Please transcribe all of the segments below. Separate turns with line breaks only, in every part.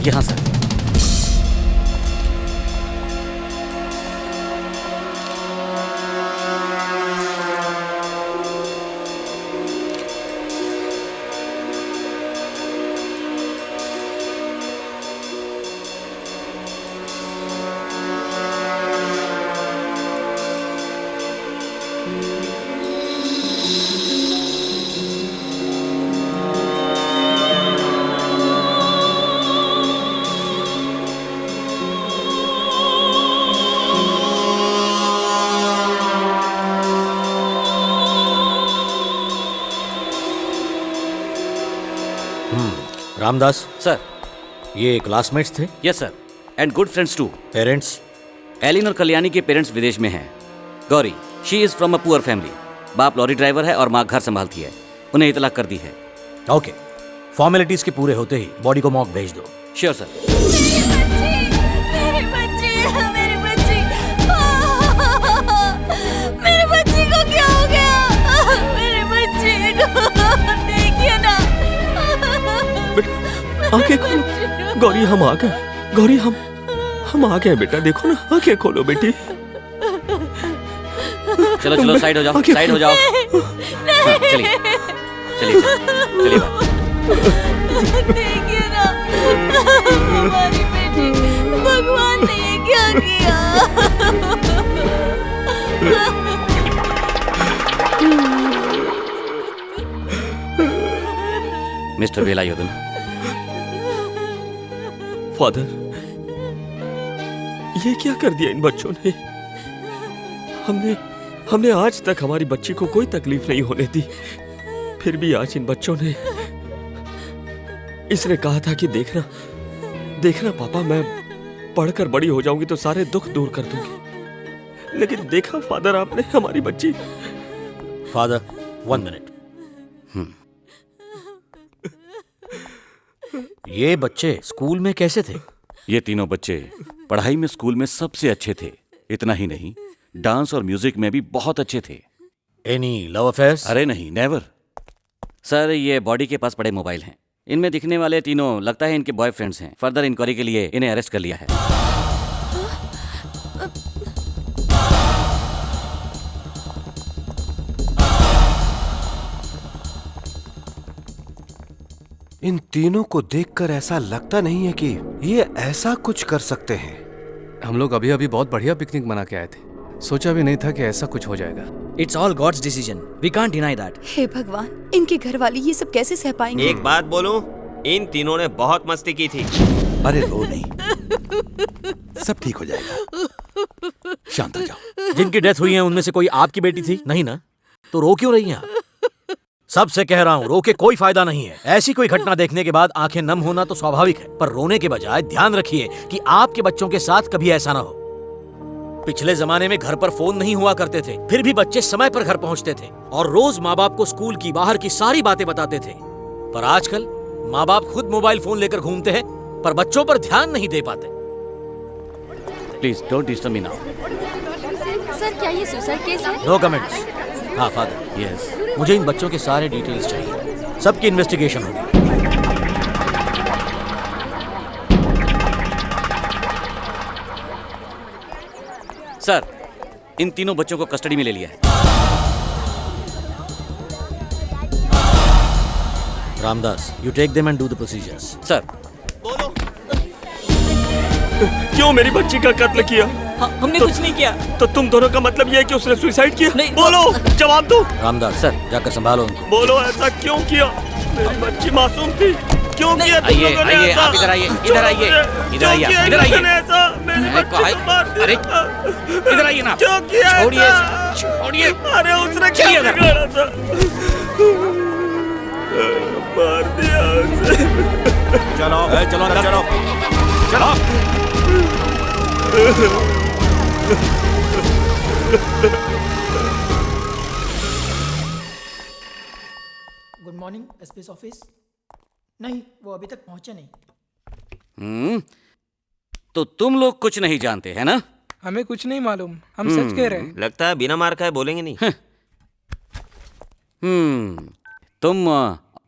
यहाँ sir.
Ramdas
sir.
ये classmates थे?
Yes sir, and good friends too.
Parents?
Elin और कल्याणी के पेरेंट्स विदेश में हैं। Gauri, she is from a poor family. बाप लॉरी ड्राइवर है और माँ घर संभालती है। उन्हें इतला कर दी है।
ओके, फॉर्मेलिटीज के पूरे होते ही बॉडी को मॉक भेज दो।
Sure sir.
मेरे बच्चे को क्या हो गया? मेरे बच्चे को देखिए ना।
आंखें खोलो गौरी, हम आ गए। गौरी हम आ गए बेटा, देखो ना, आंखें खोलो बेटी।
चलो चलो, साइड हो जाओ, साइड हो जाओ। हाँ, चलिए चलिए चलिए।
देखिए ना हमारी बेटी, भगवान ने ये क्या किया?
मिस्टर वेलायुधन।
फादर, ये क्या कर दिया इन बच्चों ने? हमने आज तक हमारी बच्ची को कोई तकलीफ नहीं होने दी, फिर भी आज इन बच्चों ने। इसने कहा था कि देखना पापा, मैं पढ़कर बड़ी हो जाऊंगी तो सारे दुख दूर कर दूंगी। लेकिन देखा फादर आपने हमारी बच्ची।
Father, 1 minute. ये बच्चे स्कूल में कैसे थे?
ये तीनों बच्चे पढ़ाई में स्कूल में सबसे अच्छे थे। इतना ही नहीं, डांस और म्यूजिक में भी बहुत अच्छे थे।
Any love affairs?
अरे नहीं, नेवर। सर, ये बॉडी के पास पड़े मोबाइल हैं। इनमें दिखने वाले तीनों लगता है इनके बॉयफ्रेंड्स हैं। फर्दर इंक्वायरी के लिए इन्हें अरेस्ट कर लिया है।
इन तीनों को देखकर ऐसा लगता नहीं है कि ये ऐसा कुछ कर सकते हैं।
हम लोग अभी अभी बहुत बढ़िया पिकनिक मना के आए थे। सोचा भी नहीं था कि ऐसा कुछ हो जाएगा।
It's all God's decision, we can't deny that.
हे भगवान, इनके घर वाले ये सब कैसे सह पाएंगे?
एक बात बोलूं, इन तीनों ने बहुत मस्ती की थी।
अरे रो नहीं, सब ठीक हो जाएगा, शांत हो जाओ।
जिनकी डेथ हुई है उनमें से कोई आपकी बेटी थी? नहीं ना, तो रो क्यों रही हैं आप? सबसे कह रहा हूँ, रो के कोई फायदा नहीं है। ऐसी कोई घटना देखने के बाद आंखें नम होना तो स्वाभाविक है, पर रोने के बजाय ध्यान रखिए कि आपके बच्चों के साथ कभी ऐसा ना हो। पिछले जमाने में घर पर फोन नहीं हुआ करते थे, फिर भी बच्चे समय पर घर पहुंचते थे और रोज माँ बाप को स्कूल की बाहर की सारी बातें बताते थे। पर आजकल माँ बाप खुद मोबाइल फोन लेकर घूमते हैं, पर बच्चों पर ध्यान नहीं दे पाते।
Please don't disturb me now.
Sir, क्या ये सुसाइड केस है?
No comments. हाँ फादर,
यस।
मुझे इन बच्चों के सारे डिटेल्स चाहिए, सबकी इन्वेस्टिगेशन होगी।
सर, इन तीनों बच्चों को कस्टडी में ले लिया है।
Ramdas, you take them and do the procedures.
Sir.
बोलो,
क्यों मेरी बच्ची का कत्ल किया?
हमने कुछ नहीं किया।
तो तुम दोनों का मतलब ये है कि उसने सुसाइड किया?
नहीं।
बोलो, जवाब दो।
रामदास सर, जाकर संभालो उनको।
बोलो, ऐसा क्यों किया? मेरी बच्ची मासूम थी, क्यों किया तुम लोगों ने
आइए,
ऐसा?
आप इधर आइए, इधर आइए, इधर आइए,
क्यों किया
इधर आइए।
इन लोगों ने ऐसा? मेरी बच्ची को मार दिया।
अरे, इधर आइए ना।
क्यों किया
छोड़िए,
ऐसा?
छोड़िए।
अरे उसने
चलिए
क्या
इधर।
बिगाड़ा था? मार दिया उसे।
चलो चलो अंदर चलो, चलो।
Good morning SP office. नहीं, वो अभी तक पहुंचे नहीं।
तो तुम लोग कुछ नहीं जानते है ना?
हमें कुछ नहीं मालूम, हम सच कह रहे हैं।
लगता है बिना मार खाए बोलेंगे नहीं।
तुम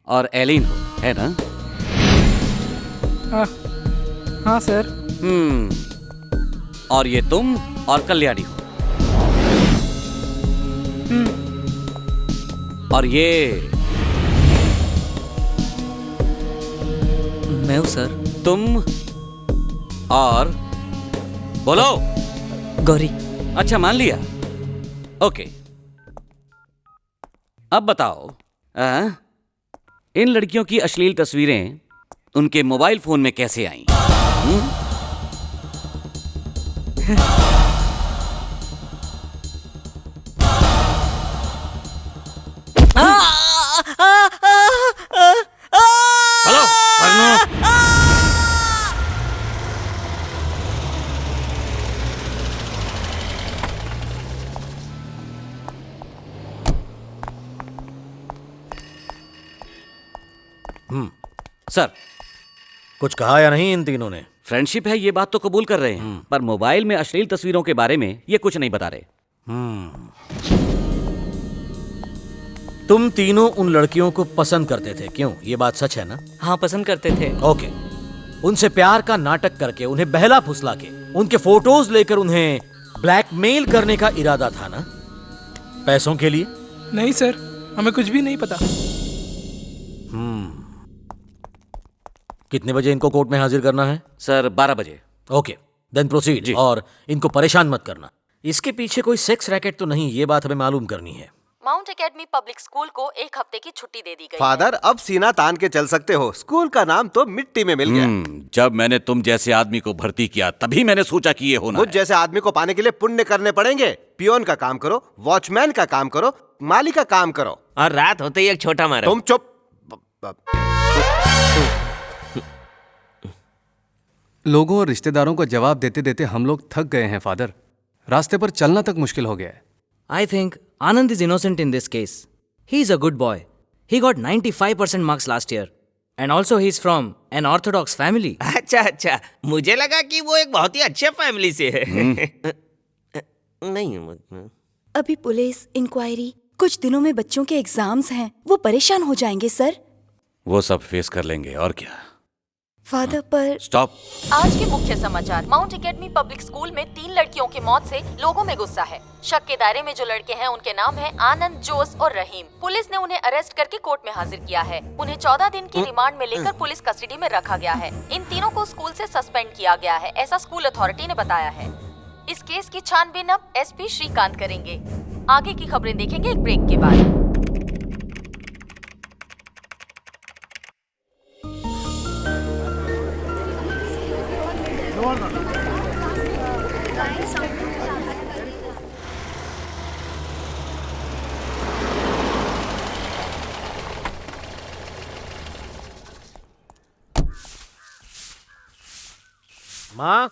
और एलिन हो, है ना?
हाँ। हाँ सर।
और ये तुम और कल्याणी हो। और ये
मैं हूँ सर।
तुम और बोलो।
गौरी।
अच्छा, मान लिया। ओके, अब बताओ, इन लड़कियों की अश्लील तस्वीरें उनके मोबाइल फोन में कैसे आईं?
हेलो वर्नो।
सर,
कुछ कहा या नहीं इन तीनों ने?
फ्रेंडशिप है ये बात तो कबूल कर रहे हैं, पर मोबाइल में अश्लील तस्वीरों के बारे में ये कुछ नहीं बता रहे।
तुम तीनों उन लड़कियों को पसंद करते थे, क्यों? ये बात सच है ना?
हाँ, पसंद करते थे।
ओके, उनसे प्यार का नाटक करके, उन्हें बहला फुसला के, उनके फोटोज लेकर उन्हें ब्लैकमेल करने का इरादा था ना, पैसों के लिए?
नहीं सर, हमें कुछ भी नहीं पता।
कितने बजे इनको कोर्ट में हाजिर करना है?
सर 12 बजे।
Okay, then proceed. और इनको परेशान मत करना। इसके पीछे कोई सेक्स रैकेट तो नहीं, ये बात हमें मालूम करनी है।
माउंट एकेडमी पब्लिक स्कूल को 1 हफ्ते की छुट्टी दे दी गई।
फादर, अब सीना तान के चल सकते हो। स्कूल का नाम तो मिट्टी में मिल गया।
जब मैंने तुम जैसे आदमी को भर्ती किया तभी मैंने सोचा कि ये होना
मुझ जैसे आदमी को पाने के लिए पुण्य करने पड़ेंगे। पियोन का काम करो, वॉचमैन का काम करो, माली का काम करो,
और रात होते ही एक छोटा मारा।
तुम चुप।
लोगों और रिश्तेदारों को जवाब देते देते हम लोग थक गए हैं फादर। रास्ते पर चलना तक मुश्किल हो गया है।
I think Anand is innocent in this case. He is a good boy. He got 95% marks last year. And also he is from an orthodox family.
अच्छा, मुझे लगा कि वो एक बहुत ही अच्छे फैमिली से है। नहीं,
अभी पुलिस इंक्वायरी, कुछ दिनों में बच्चों के एग्जाम्स हैं, वो परेशान हो जाएंगे सर।
वो सब फेस कर लेंगे, और क्या।
फादर पर
स्टॉप।
आज के मुख्य समाचार। माउंट एकेडमी पब्लिक स्कूल में 3 लड़कियों की मौत से लोगों में गुस्सा है। शक के दायरे में जो लड़के हैं उनके नाम है आनंद, जोस और रहीम। पुलिस ने उन्हें अरेस्ट करके कोर्ट में हाजिर किया है। उन्हें 14 दिन की रिमांड में लेकर पुलिस कस्टडी में रखा गया है। इन तीनों को स्कूल से सस्पेंड किया गया है, ऐसा स्कूल अथॉरिटी ने बताया है। इस केस की छानबीन अब एसपी श्रीकांत करेंगे। आगे की खबरें देखेंगे एक ब्रेक के बाद।
माँ,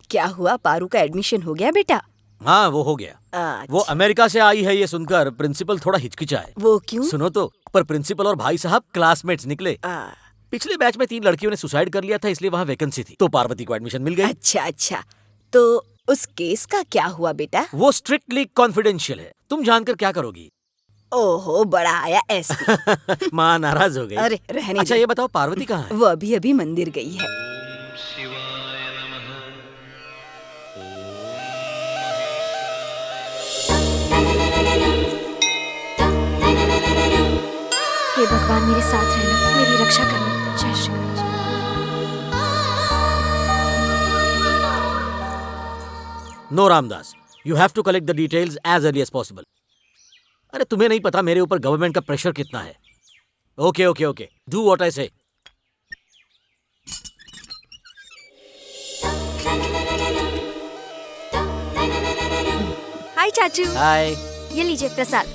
क्या हुआ? पारू का एडमिशन हो गया बेटा?
हाँ, वो हो गया। वो अमेरिका से आई है ये सुनकर प्रिंसिपल थोड़ा हिचकिचाए।
वो क्यों?
सुनो तो, पर प्रिंसिपल और भाई साहब क्लासमेट्स निकले। पिछले बैच में 3 लड़कियों ने सुसाइड कर लिया था, इसलिए वहाँ वैकेंसी थी, तो पार्वती को एडमिशन मिल गई।
अच्छा, तो उस केस का क्या हुआ बेटा?
वो स्ट्रिक्टली कॉन्फिडेंशियल है। तुम जानकर क्या करोगी?
ओहो, बड़ा आया एसपी।
माँ नाराज हो गई।
अरे रहने
अच्छा
दे।
ये बताओ, पार्वती कहाँ है?
वो अभी मंदिर गई है।
हे भगवान, मेरे साथ रहना, मेरी रक्षा करना। जय Shri Krishna.
No Ramdas, you have to collect the details as early as possible. अरे तुम्हें नहीं पता मेरे ऊपर गवर्नमेंट का प्रेशर कितना है। ओके, डू व्हाट आई से।
हाय चाचू।
हाय।
ये लीजिए प्रसाद।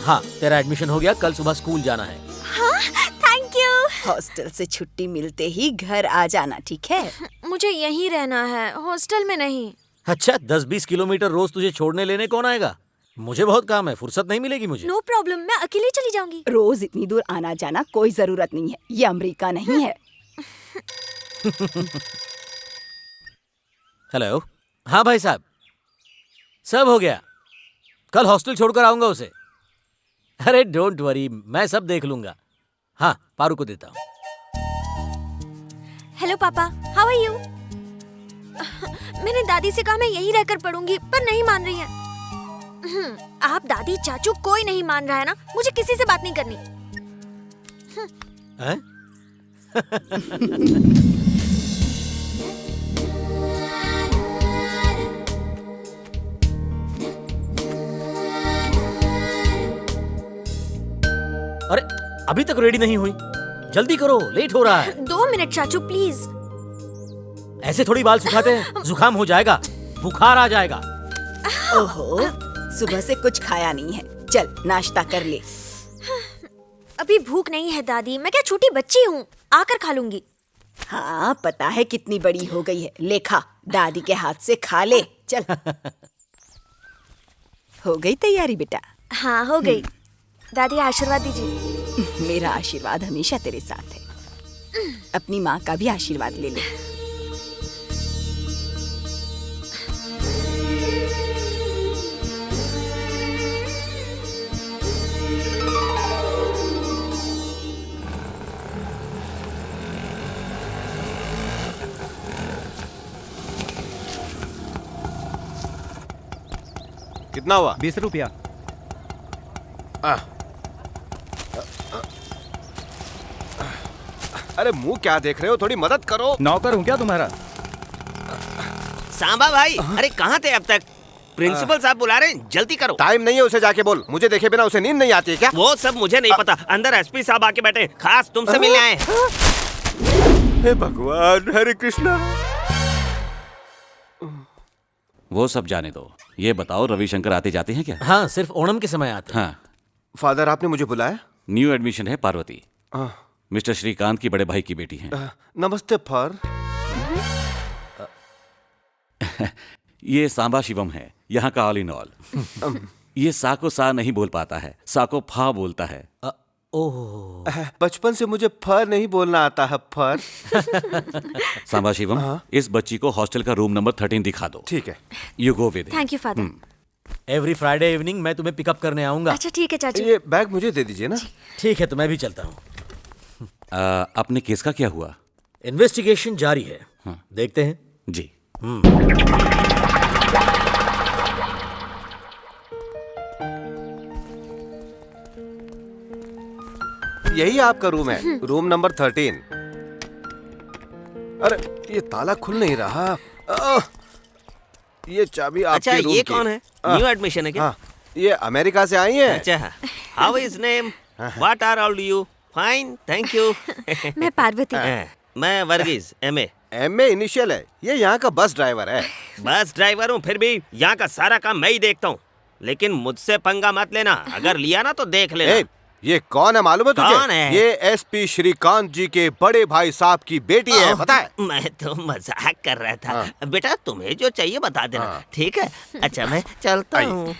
हाँ, तेरा एडमिशन हो गया, कल सुबह स्कूल जाना है।
हाँ, थैंक यू।
हॉस्टल से छुट्टी मिलते ही घर आ जाना, ठीक है?
मुझे यहीं रहना है, हॉस्टल में नहीं।
अच्छा, 10-20 किलोमीटर रोज तुझे छोड़ने लेने कौन आएगा? मुझे बहुत काम है, फुर्सत नहीं मिलेगी मुझे।
नो प्रॉब्लम, मैं अकेले चली जाऊंगी।
रोज इतनी दूर आना जाना कोई जरूरत नहीं है, ये अमेरिका नहीं है।
हेलो। हाँ भाई साहब, सब हो गया, कल हॉस्टल छोड़कर आऊंगा उसे। अरे डोंट वरी, मैं सब देख लूंगा। हाँ, पारू को देता हूँ।
हेलो पापा, हाउ आर यू? मैंने दादी से कहा मैं यहीं रहकर पढ़ूंगी, पर नहीं मान रही है। आप, दादी, चाचू, कोई नहीं मान रहा है ना? मुझे किसी से बात नहीं करनी।
हैं? अरे अभी तक रेडी नहीं हुई, जल्दी करो, लेट हो रहा है।
2 मिनट चाचू प्लीज।
ऐसे थोड़ी बाल सुखाते हैं, जुकाम हो जाएगा, बुखार आ जाएगा।
ओहो, सुबह से कुछ खाया नहीं है, चल नाश्ता कर ले।
अभी भूख नहीं है दादी, मैं क्या छोटी बच्ची हूँ, आकर खा लूंगी।
हाँ पता है कितनी बड़ी हो गई है, ले खा, दादी के हाथ से खा ले, चल। हो गई तैयारी बेटा?
हाँ हो गई। दादी आशीर्वाद दीजिए।
मेरा आशीर्वाद हमेशा तेरे साथ है। अपनी माँ का भी आशीर्वाद ले ले।
कितना हुआ?
20 रुपया।
अरे मुंह क्या देख रहे हो, थोड़ी मदद करो।
नौकर हूँ क्या तुम्हारा?
सांबा भाई, अरे कहाँ थे अब तक? प्रिंसिपल साहब बुला रहे हैं, जल्दी करो।
टाइम नहीं है, उसे जाके बोल। मुझे देखे बिना उसे नींद नहीं आती है क्या?
वो सब मुझे नहीं पता, अंदर एसपी साहब आके बैठे, खास तुमसे मिलने आए।
हे भगवान, हरे कृष्णा।
वो सब जाने दो, ये बताओ रविशंकर आते जाते हैं क्या?
हाँ, सिर्फ ओणम के समय आते हैं।
हाँ।
फादर, आपने मुझे बुलाया?
न्यू एडमिशन है पार्वती, मिस्टर श्रीकांत की बड़े भाई की बेटी है।
नमस्ते फर।
ये सांबा शिवम है, यहाँ का ऑल इन ऑल। ये सा को सा नहीं बोल पाता है, सा को फा बोलता है।
ओह,
बचपन से मुझे फर नहीं बोलना आता है, फर।
सांबा शिवम, इस बच्ची को हॉस्टल का रूम नंबर 13 दिखा दो।
ठीक है।
You go with.
Thank you father.
Every Friday evening मैं तुम्हें पिकअप करने आऊंगा।
अच्छा ठीक है चाचू।
ये बैग मुझे दे दीजिए ना।
ठीक है, तो मैं भी चलता हूँ।
अपने केस का क्या हुआ?
इन्वेस्टिगेशन जारी है। देखते हैं।
जी।
यही आपका रूम है, रूम नंबर 13। अरे ये ताला खुल नहीं रहा। ये चाबी आपके
अच्छा,
रूम
ये
की।
कौन है? न्यू एडमिशन है क्या?
हाँ, ये अमेरिका से आई है।
अच्छा, how is name? What are all you? Fine, thank you.
मैं पार्वती।
मैं वर्गीज, एमए।
एमए इनिशियल है। ये यहाँ का बस ड्राइवर है।
बस ड्राइवर हूँ, फिर भी यहाँ का सारा काम मैं ही देखता हूँ। लेकिन मुझसे पंगा मत लेना, अगर लिया ना तो देख लेना।
ये कौन है मालूम है तुझे?
कौन है?
ये एसपी श्रीकांत जी के बड़े भाई साहब की बेटी है, पता है?
मैं तो मजाक कर रहा था। बेटा तुम्हें जो चाहिए बता देना, ठीक है? अच्छा मैं चलता हूँ।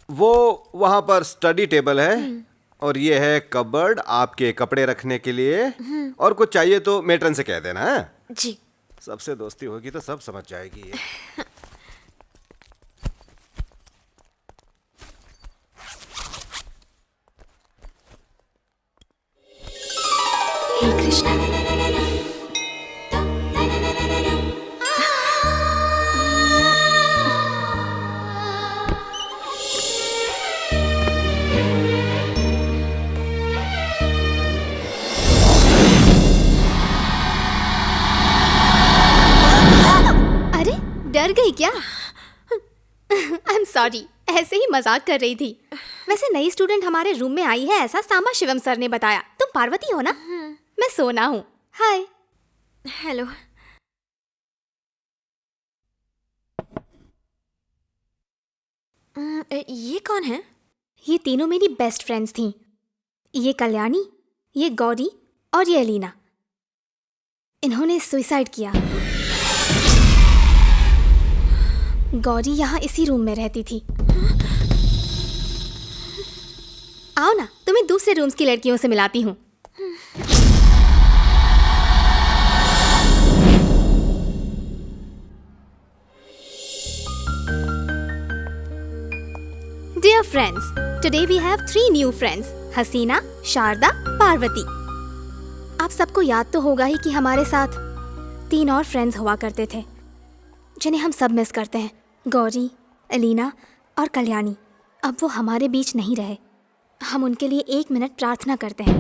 वो वहाँ पर स्टडी टेबल है और ये है कबर्ड आपके कपड़े रखने के लिए। और कुछ चाहिए तो मेट्रन से कह देना है।
जी।
सबसे दोस्ती होगी तो सब समझ जाएगी ये।
हे कृष्णा।
अरे डर गई क्या? आई एम सॉरी, ऐसे ही मजाक कर रही थी। वैसे नई स्टूडेंट हमारे रूम में आई है, ऐसा सांबा शिवम सर ने बताया। तुम पार्वती हो ना? मैं सोना हूँ। हाय।
हेलो। ये कौन है?
ये तीनों मेरी बेस्ट फ्रेंड्स थीं। ये कल्याणी, ये गौरी और ये एलिना। इन्होंने सुसाइड किया। गौरी यहाँ इसी रूम में रहती थी। आओ ना, तुम्हें दूसरे रूम्स की लड़कियों से मिलाती हूँ। Dear friends. Today we have 3 new friends. Hasina, Sharda, Parvati. आप सबको याद तो होगा ही कि हमारे साथ 3 और फ्रेंड्स हुआ करते थे जिन्हें हम सब मिस करते हैं. गौरी, एलिना और कल्याणी. अब वो हमारे बीच नहीं रहे. हम उनके लिए 1 मिनट प्रार्थना करते हैं.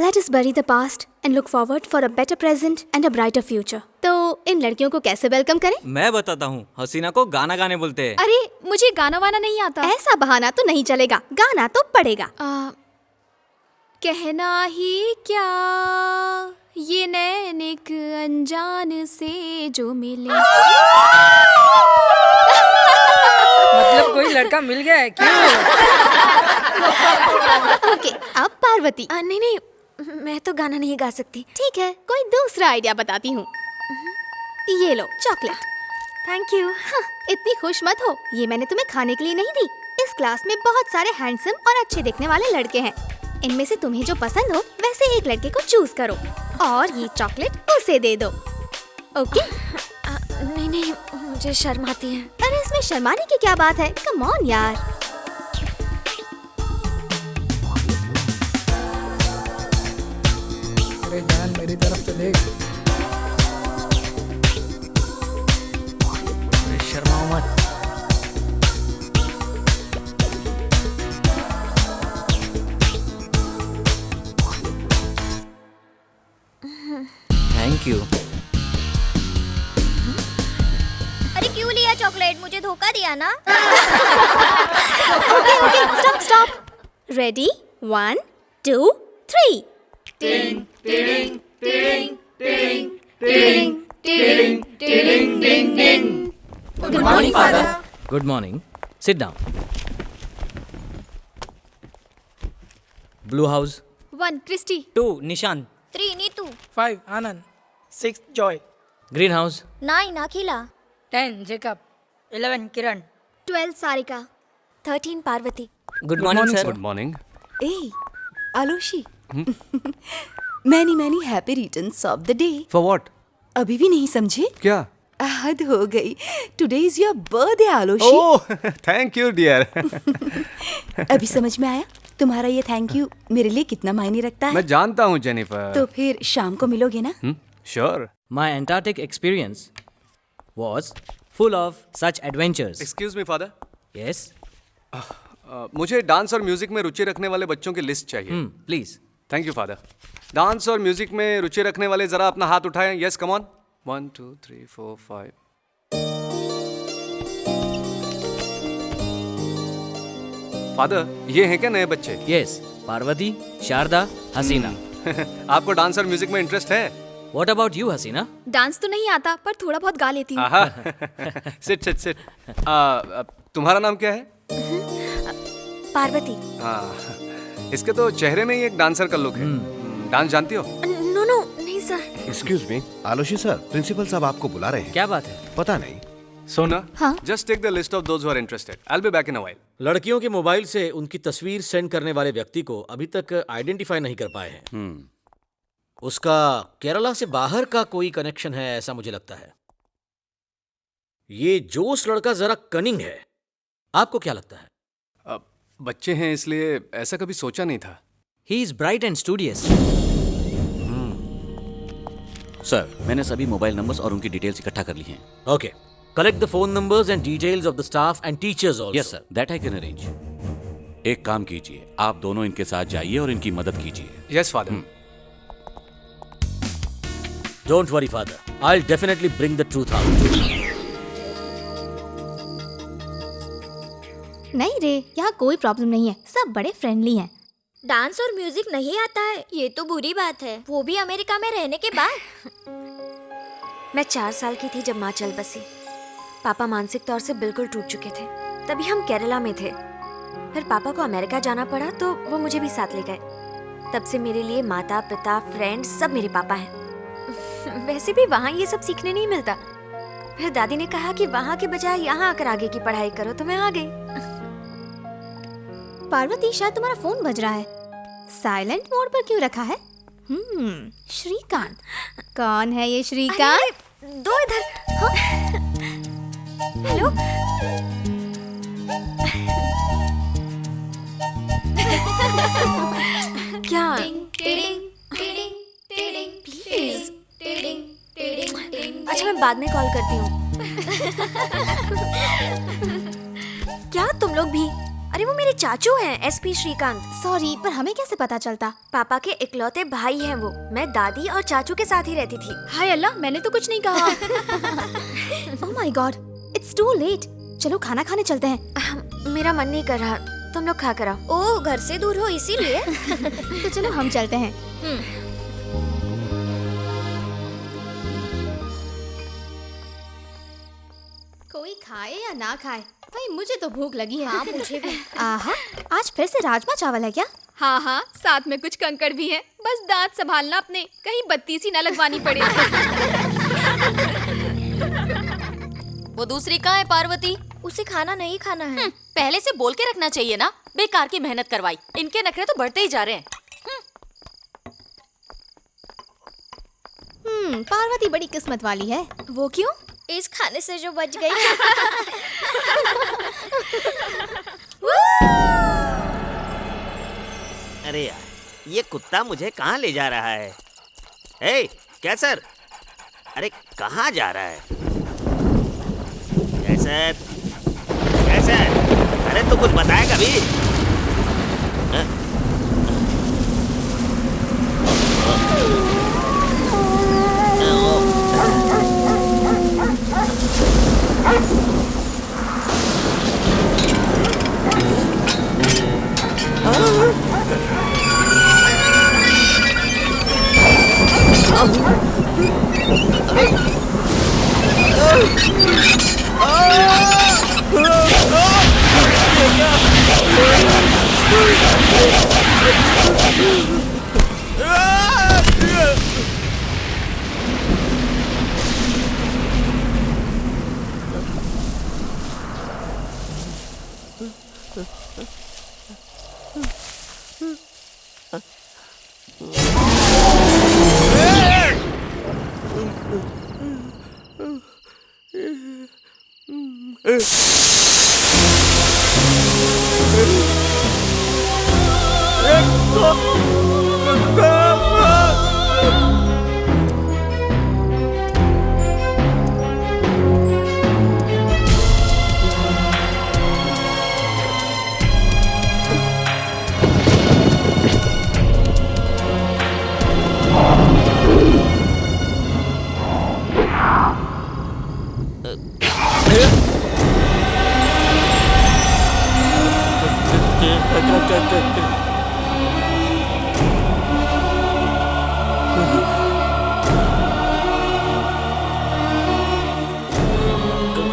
Let us bury the past and look forward for a better present and a brighter future. तो इन लड़कियों को कैसे वेलकम करें?
मैं बताता हूँ. हसीना को गाना गाने बोलते हैं.
अरे मुझे गाना वाना नहीं आता. ऐसा बहाना तो नहीं चलेगा. गाना तो पड़ेगा. कहना ही क्या ये नैन एक अनजान से जो मिले.
मतलब कोई लड़का मिल गया है क्या?
ओके, अब पार्वती.
नहीं नहीं, मैं तो गाना नहीं गा सकती.
ठीक है, कोई दूसरा आइडिया बताती हूँ. ये लो चॉकलेट.
Thank you.
हाँ, इतनी खुश मत हो. ये मैंने तुम्हें खाने के लिए नहीं दी. इस क्लास में बहुत सारे हैंडसम और अच्छे दिखने वाले लड़के हैं. इनमें से तुम्हें जो पसंद हो वैसे एक लड़के को चूज करो और ये चॉकलेट उसे दे दो. ओके?
नहीं नहीं, मुझे शर्म आती है.
अरे इसमें शर्माने की क्या बात है? कम ऑन यार.
अरे जान मेरी तरफ से देख.
शर्माओ मत. Thank you.
अरे क्यों लिया चॉकलेट? मुझे धोखा दिया ना.
Okay, stop. रेडी? 1, 2, 3.
टिंग टिंग टिंग टिंग टिंग टिंग टिंग टिंग टिंग.
Good morning, Father. Good morning. Sit down. Blue House.
1, Christy.
2, Nishan.
3, Neetu.
5, Anand. 6, Joy.
Green House.
9, Akhila.
10, Jacob. 11, Kiran.
12, Sarika. 13, Parvathi.
Good morning, sir.
Good morning.
ए Aloshi, many happy returns of the day.
For what?
अभी भी नहीं समझे?
क्या?
हद हो गई. Today is your birthday Aloshi.
Oh, thank you dear.
अभी समझ में आया तुम्हारा ये थैंक यू मेरे लिए कितना मायने रखता है.
मैं जानता हूँ जेनिफर.
तो फिर शाम को मिलोगे ना?
Sure.
My Antarctic experience was full of such adventures.
Excuse me, father.
Yes.
मुझे डांस और म्यूजिक में रुचि रखने वाले बच्चों की लिस्ट चाहिए.
Please.
Thank you father. Dance और म्यूजिक में रुचि रखने वाले जरा अपना हाथ उठाएं. Yes, come on. 1, 2, 3, 4, 5. फादर, ये हैं क्या नए बच्चे?
Yes. पार्वती, शारदा, हसीना.
आपको डांस और म्यूजिक में इंटरेस्ट है?
What about you, Hasina?
Dance तो नहीं आता पर थोड़ा बहुत गा लेती हूँ.
सिट. तुम्हारा नाम क्या है?
पार्वती.
हाँ, इसके तो चेहरे में ही एक डांसर का लुक है. डांस जानती हो?
नो नहीं सर.
Excuse me, Aloshi sir, principal साहब आपको बुला रहे हैं.
क्या बात है?
पता नहीं.
सोना,
हाँ?
Just take the list of those who are interested. I will be back in a while.
लड़कियों के मोबाइल से उनकी तस्वीर सेंड करने वाले व्यक्ति को अभी तक आइडेंटिफाई नहीं कर पाए हैं. उसका केरला से बाहर का कोई कनेक्शन है ऐसा मुझे लगता है. ये जोश लड़का जरा कनिंग है. आपको क्या लगता है?
बच्चे हैं इसलिए ऐसा कभी सोचा नहीं था.
He is bright and studious.
Sir, मैंने सभी मोबाइल नंबर्स और उनकी डिटेल्स इकट्ठा कर ली हैं.
Okay. Collect the phone numbers and details of the staff and teachers also.
Yes sir, that I can arrange. एक काम कीजिए, आप दोनों इनके साथ जाइए और इनकी मदद कीजिए.
Yes father.
Don't worry father, I will definitely bring the truth out.
नहीं रे, यहाँ कोई प्रॉब्लम नहीं है. सब बड़े फ्रेंडली हैं.
डांस और म्यूजिक नहीं आता है ये तो बुरी बात है, वो भी अमेरिका में रहने के बाद. मैं 4 साल की थी जब माँ चल बसी. पापा मानसिक तौर से बिल्कुल टूट चुके थे. तभी हम केरला में थे. फिर पापा को अमेरिका जाना पड़ा तो वो मुझे भी साथ ले गए. तब से मेरे लिए माता पिता फ्रेंड सब मेरे पापा हैं. वैसे भी वहाँ ये सब सीखने नहीं मिलता. फिर दादी ने कहा कि वहाँ के बजाय यहाँ आकर आगे की पढ़ाई करो तो मैं आ गई.
पार्वती, शायद तुम्हारा फोन बज रहा है. साइलेंट मोड पर क्यों रखा है? श्रीकांत। कौन है ये श्रीकांत?
दो इधर। हाँ? हेलो। क्या? प्लीज। अच्छा मैं बाद में कॉल करती हूँ। क्या तुम लोग भी? अरे वो मेरे चाचू हैं, एसपी श्रीकांत।
सॉरी, पर हमें कैसे पता चलता?
पापा के इकलौते भाई हैं वो। मैं दादी और चाचू के साथ ही रहती थी।
हाय अल्लाह, मैंने तो कुछ नहीं कहा। Oh my god, it's too late. चलो खाना खाने चलते हैं।
मेरा मन नहीं कर रहा, तुम लोग खा कर आओ। ओह, घर से दूर हो इसीलिए।
तो चलो हम चलते हैं। कोई खाए या ना खाए, भाई मुझे तो भूख लगी है।
हाँ मुझे भी।
आहा, आज फिर से राजमा चावल है क्या?
हाँ हाँ, साथ में कुछ कंकड़ भी है। बस दांत संभालना अपने, कहीं बत्ती सी ना लगवानी पड़े।
वो दूसरी कहाँ है पार्वती?
उसे खाना नहीं खाना है।
पहले से बोल के रखना चाहिए ना। बेकार की मेहनत करवाई। इनके नखरे तो बढ़ते ही जा रहे हैं।
पार्वती बड़ी किस्मत वाली है।
वो क्यों? इस खाने से जो बच गई।
अरे यार, ये कुत्ता मुझे कहाँ ले जा रहा है? हे, कैसर! अरे कहाँ जा रहा है? कैसर! कैसर! अरे तू कुछ बताए कभी?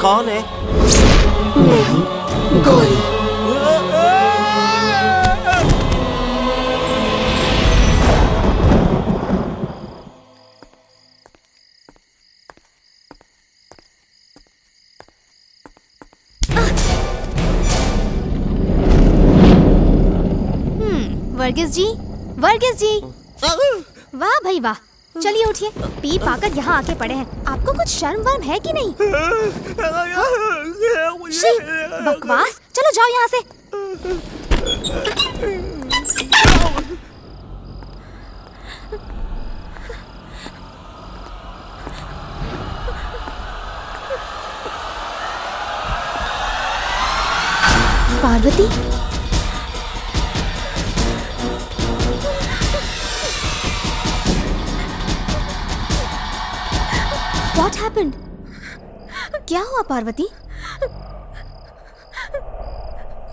कौन है?
गोरी। वर्गीस जी, वर्गीस जी। वाह भाई वाह, चलिए उठिए। पी पाकर यहाँ आके पड़े हैं। आपको कुछ शर्म वर्म है कि नहीं? शी, बकवास। चलो जाओ यहाँ से। Parvati, What happened? क्या हुआ पार्वती?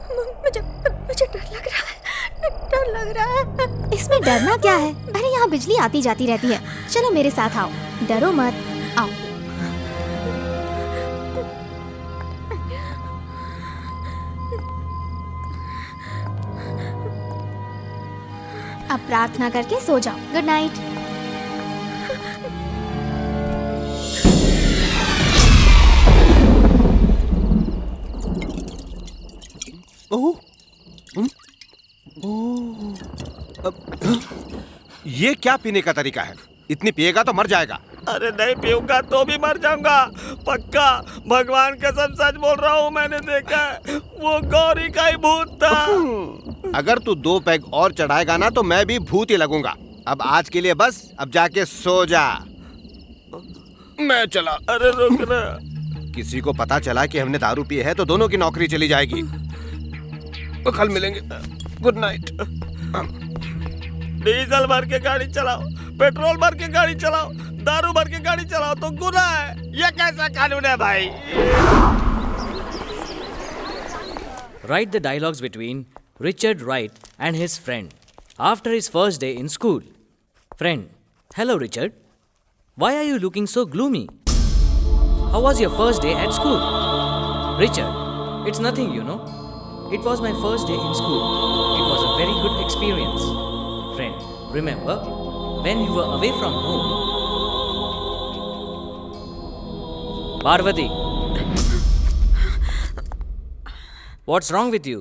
मुझे डर लग रहा है। डर लग रहा है।
इसमें डरना क्या है? अरे यहाँ बिजली आती जाती रहती है। चलो मेरे साथ आओ, डरो मत, आओ। अब प्रार्थना करके सो जाओ। Good night.
ये क्या पीने का तरीका है? इतनी पिएगा तो मर जाएगा।
अरे नहीं पीऊंगा तो भी मर जाऊंगा, पक्का। भगवान कसम सच बोल रहा हूँ, मैंने देखा है, वो गौरी का ही भूत था।
अगर तू 2 पैग और चढ़ाएगा ना तो मैं भी भूत ही लगूंगा। अब आज के लिए बस, अब जाके सो जा। मैं चला।
अरे रुक ना।
किसी को पता चला कि हमने दारू पी है तो दोनों की नौकरी चली जाएगी। तो कल मिलेंगे। Good night.
डीजल भर के गाड़ी चलाओ, पेट्रोल भर के गाड़ी चलाओ, दारू भर के गाड़ी चलाओ तो गुनाह है। ये कैसा कानून है भाई?
Write the dialogues between Richard Wright and his friend after his first day in school. Friend: Hello Richard. Why are you looking so gloomy? How was your first day at school? Richard: It's nothing, you know. It was my first day in school. It was a very good experience. Friend: Remember when you were away from home? Parvati, what's wrong with you?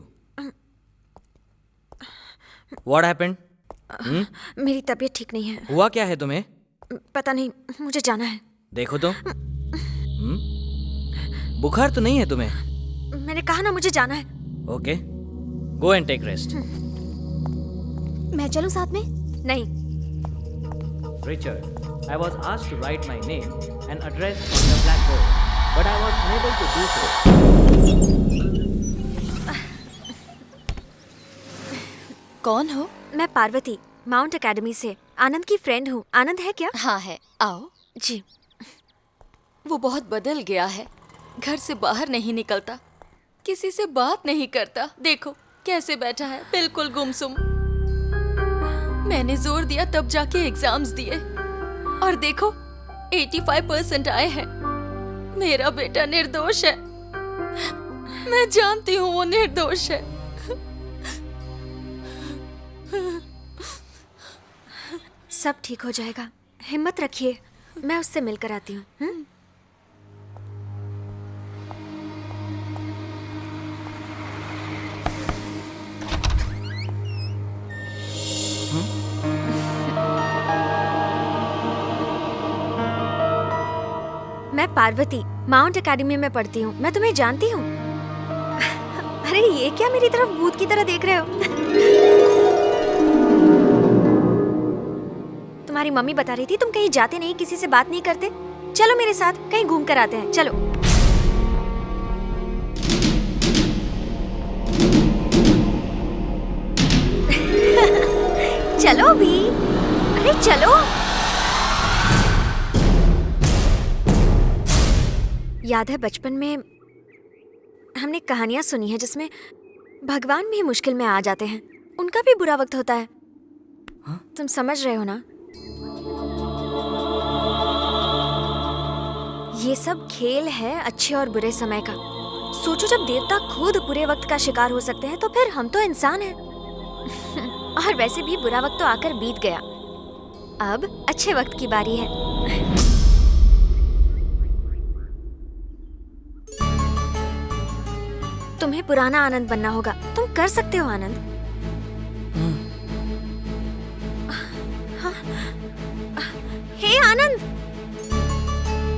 What happened?
मेरी तबीयत ठीक नहीं है।
हुआ क्या है तुम्हें?
पता नहीं, मुझे जाना है।
देखो तो। बुखार तो नहीं है तुम्हें?
मैंने कहा ना मुझे जाना है।
Okay, go and take rest.
मैं चलूं साथ में?
नहीं।
Richard, I was asked to write my name and address on the blackboard, but I was unable to do so.
कौन हो?
मैं पार्वती, माउंट एकेडमी से आनंद की फ्रेंड हूँ। आनंद है क्या?
हाँ है, आओ।
जी।
वो बहुत बदल गया है, घर से बाहर नहीं निकलता, किसी से बात नहीं करता। देखो कैसे बैठा है, बिल्कुल गुमसुम। मैंने जोर दिया तब जाके एग्जाम्स दिए और देखो 85% आए हैं। मेरा बेटा निर्दोष है, मैं जानती हूँ वो निर्दोष है।
सब ठीक हो जाएगा, हिम्मत रखिए। मैं उससे मिलकर आती हूँ। मैं पार्वती, माउंट एकेडमी में पढ़ती हूँ। मैं तुम्हें जानती हूँ। अरे ये क्या मेरी तरफ भूत की तरह देख रहे हो? तुम्हारी मम्मी बता रही थी तुम कहीं जाते नहीं, किसी से बात नहीं करते। चलो मेरे साथ कहीं घूम कर आते हैं, चलो। चलो भी, अरे चलो। याद है बचपन में हमने कहानियां सुनी है जिसमें भगवान भी मुश्किल में आ जाते हैं, उनका भी बुरा वक्त होता है। तुम समझ रहे हो ना? ये सब खेल है अच्छे और बुरे समय का। सोचो जब देवता खुद बुरे वक्त का शिकार हो सकते हैं तो फिर हम तो इंसान हैं। और वैसे भी बुरा वक्त तो आकर बीत गया, अब अच्छे वक्त की बारी है। तुम्हें पुराना आनंद बनना होगा, तुम कर सकते हो आनंद। हे आनंद।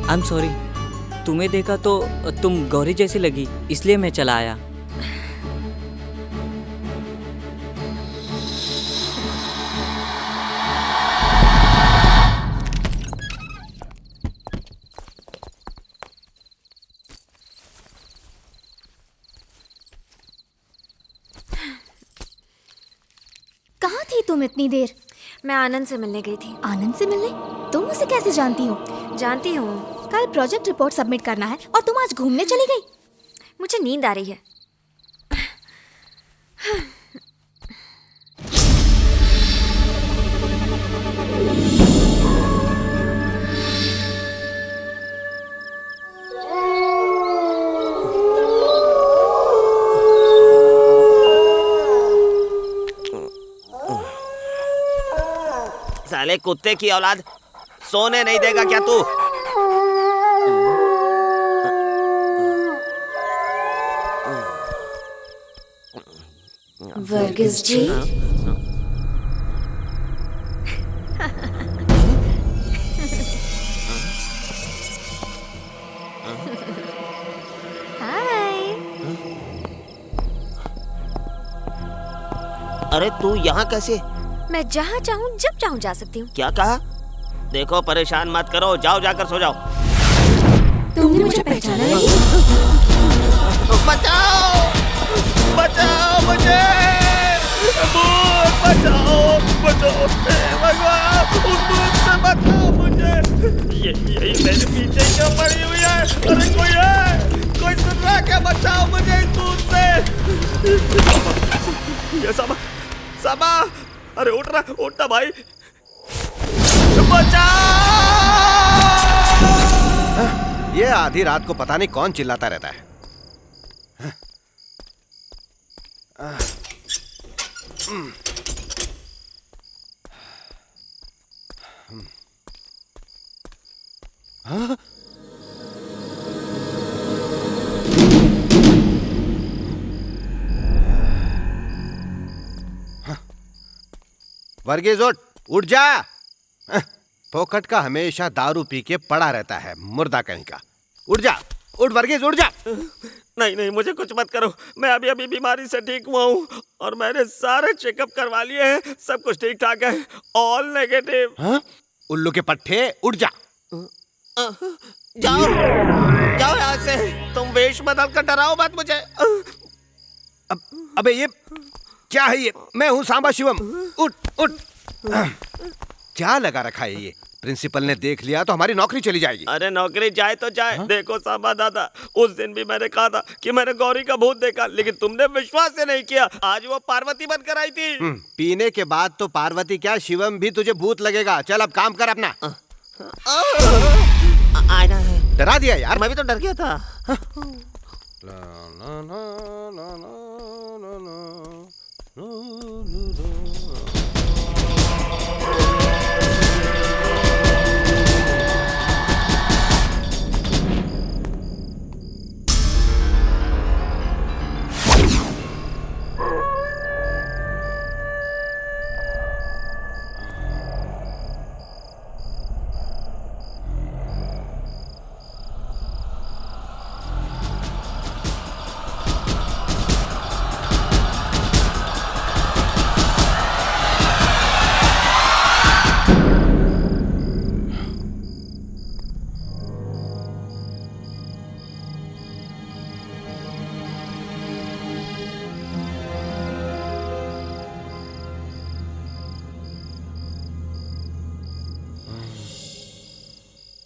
आई एम सॉरी, तुम्हें देखा तो तुम गौरी जैसी लगी, इसलिए मैं चला आया।
कहाँ थी तुम इतनी देर?
मैं आनंद से मिलने गई थी।
आनंद से मिलने? तुम उसे कैसे जानती हो?
जानती हूँ।
कल प्रोजेक्ट रिपोर्ट सबमिट करना है और तुम आज घूमने चली गई।
मुझे नींद आ रही है।
साले कुत्ते की औलाद, सोने नहीं देगा क्या तू?
वर्गीस जी,
अरे तू यहाँ कैसे?
मैं जहाँ चाहूँ जब चाहूँ जा सकती हूँ।
क्या कहा? देखो परेशान मत करो, जाओ जाकर सो जाओ।
तुमने मुझे पहचाना नहीं?
बचाओ, बचाओ मुझे, बचाओ, बचाओ, भगवान, उस भूत से बचाओ मुझे। यही मेरे पीछे क्यों पड़ी हुई है? अरे कोई है, कोई सुन रहा है क्या? बचाओ मुझे इस भूत से। ये सबा, सबा, अरे उठ रहा, उठना भाई, बचाओ।
ये आधी रात को पता नहीं कौन चिल्लाता रहता है। हाँ? वर्गीज उठ जा। फोकट का हमेशा दारू पी के पड़ा रहता है, मुर्दा कहीं का। उठ जा, उठ वर्गीज, उठ जा।
नहीं नहीं, मुझे कुछ मत करो, मैं अभी अभी बीमारी से ठीक हुआ हूँ और मैंने सारे चेकअप करवा लिए हैं, सब कुछ ठीक ठाक है, ऑल नेगेटिव।
हाँ? उल्लू के पट्टे, उठ जा।
जाओ, जाओ यहाँ से, तुम वेश बदल कर डराओ मत मुझे।
अबे ये क्या है? ये मैं हूँ सांबा शिवम। उठ उठ। क्या लगा रखा है ये? प्रिंसिपल ने देख लिया तो हमारी नौकरी चली जाएगी।
अरे नौकरी जाए तो जाए। देखो सांबा दादा, उस दिन भी मैंने कहा था कि मैंने गौरी का भूत देखा, लेकिन तुमने विश्वास से नहीं किया। आज वो पार्वती बनकर आई थी।
पीने के बाद तो पार्वती क्या, शिवम भी तुझे भूत लगेगा। चल अब काम कर अपना।
आना है।
डरा दिया यार,
मैं भी तो डर गया था।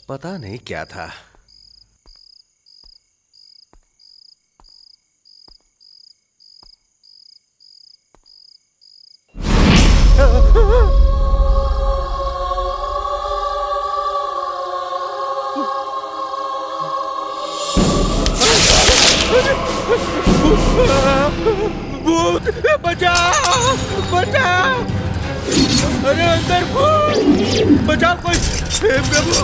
पता नहीं क्या था।
भूत, बचाओ, बचाओ। अरे अंदर भूत, बचाओ कोई, हे प्रभु,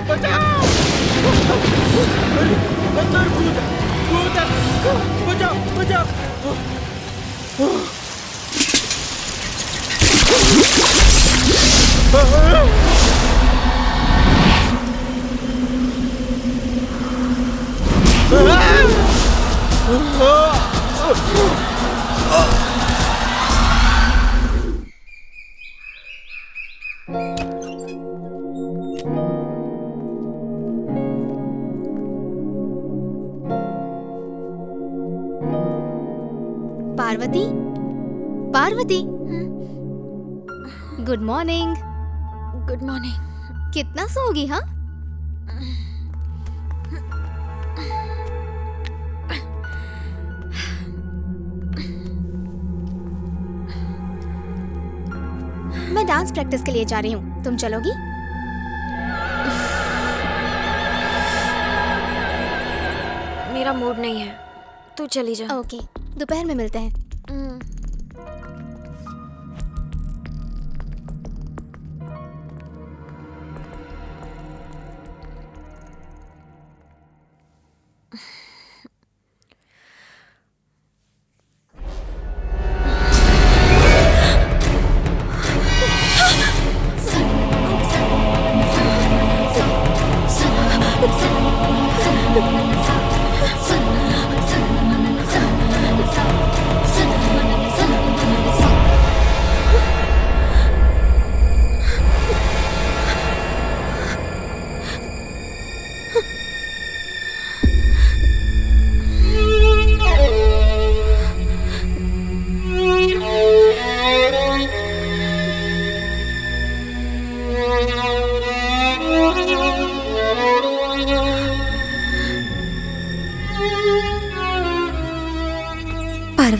बचाओ। अरे अंदर भूत है, भूत है, बचाओ, बचाओ।
Parvati, Parvati, good morning.
Good morning.
कितना सोगी? हाँ, मैं डांस प्रैक्टिस के लिए जा रही हूँ, तुम चलोगी?
मेरा मूड नहीं है, तू चली जा।
ओके, दोपहर में मिलते हैं।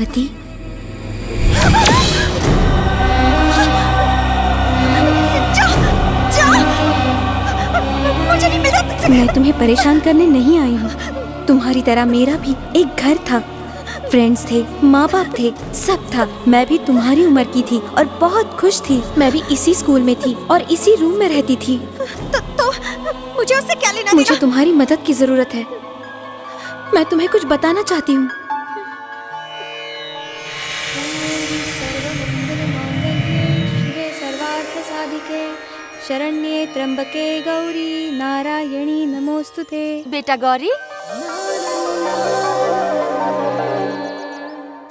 पार्वती,
मुझे नहीं मिला तुझसे।
मैं तुम्हें परेशान करने नहीं आई हूँ। तुम्हारी तरह मेरा भी एक घर था, फ्रेंड्स थे, माँ बाप थे, सब था। मैं भी तुम्हारी उम्र की थी और बहुत खुश थी। मैं भी इसी स्कूल में थी और इसी रूम में रहती थी।
तो मुझे उससे क्या लेना
मुझे तुम्हारी मदद की जरूरत है। मैं तुम्हें कुछ बताना चाहती हूँ।
शरण्ये त्र्यंबके गौरी नारायणी नमोस्तुते।
बेटा गौरी,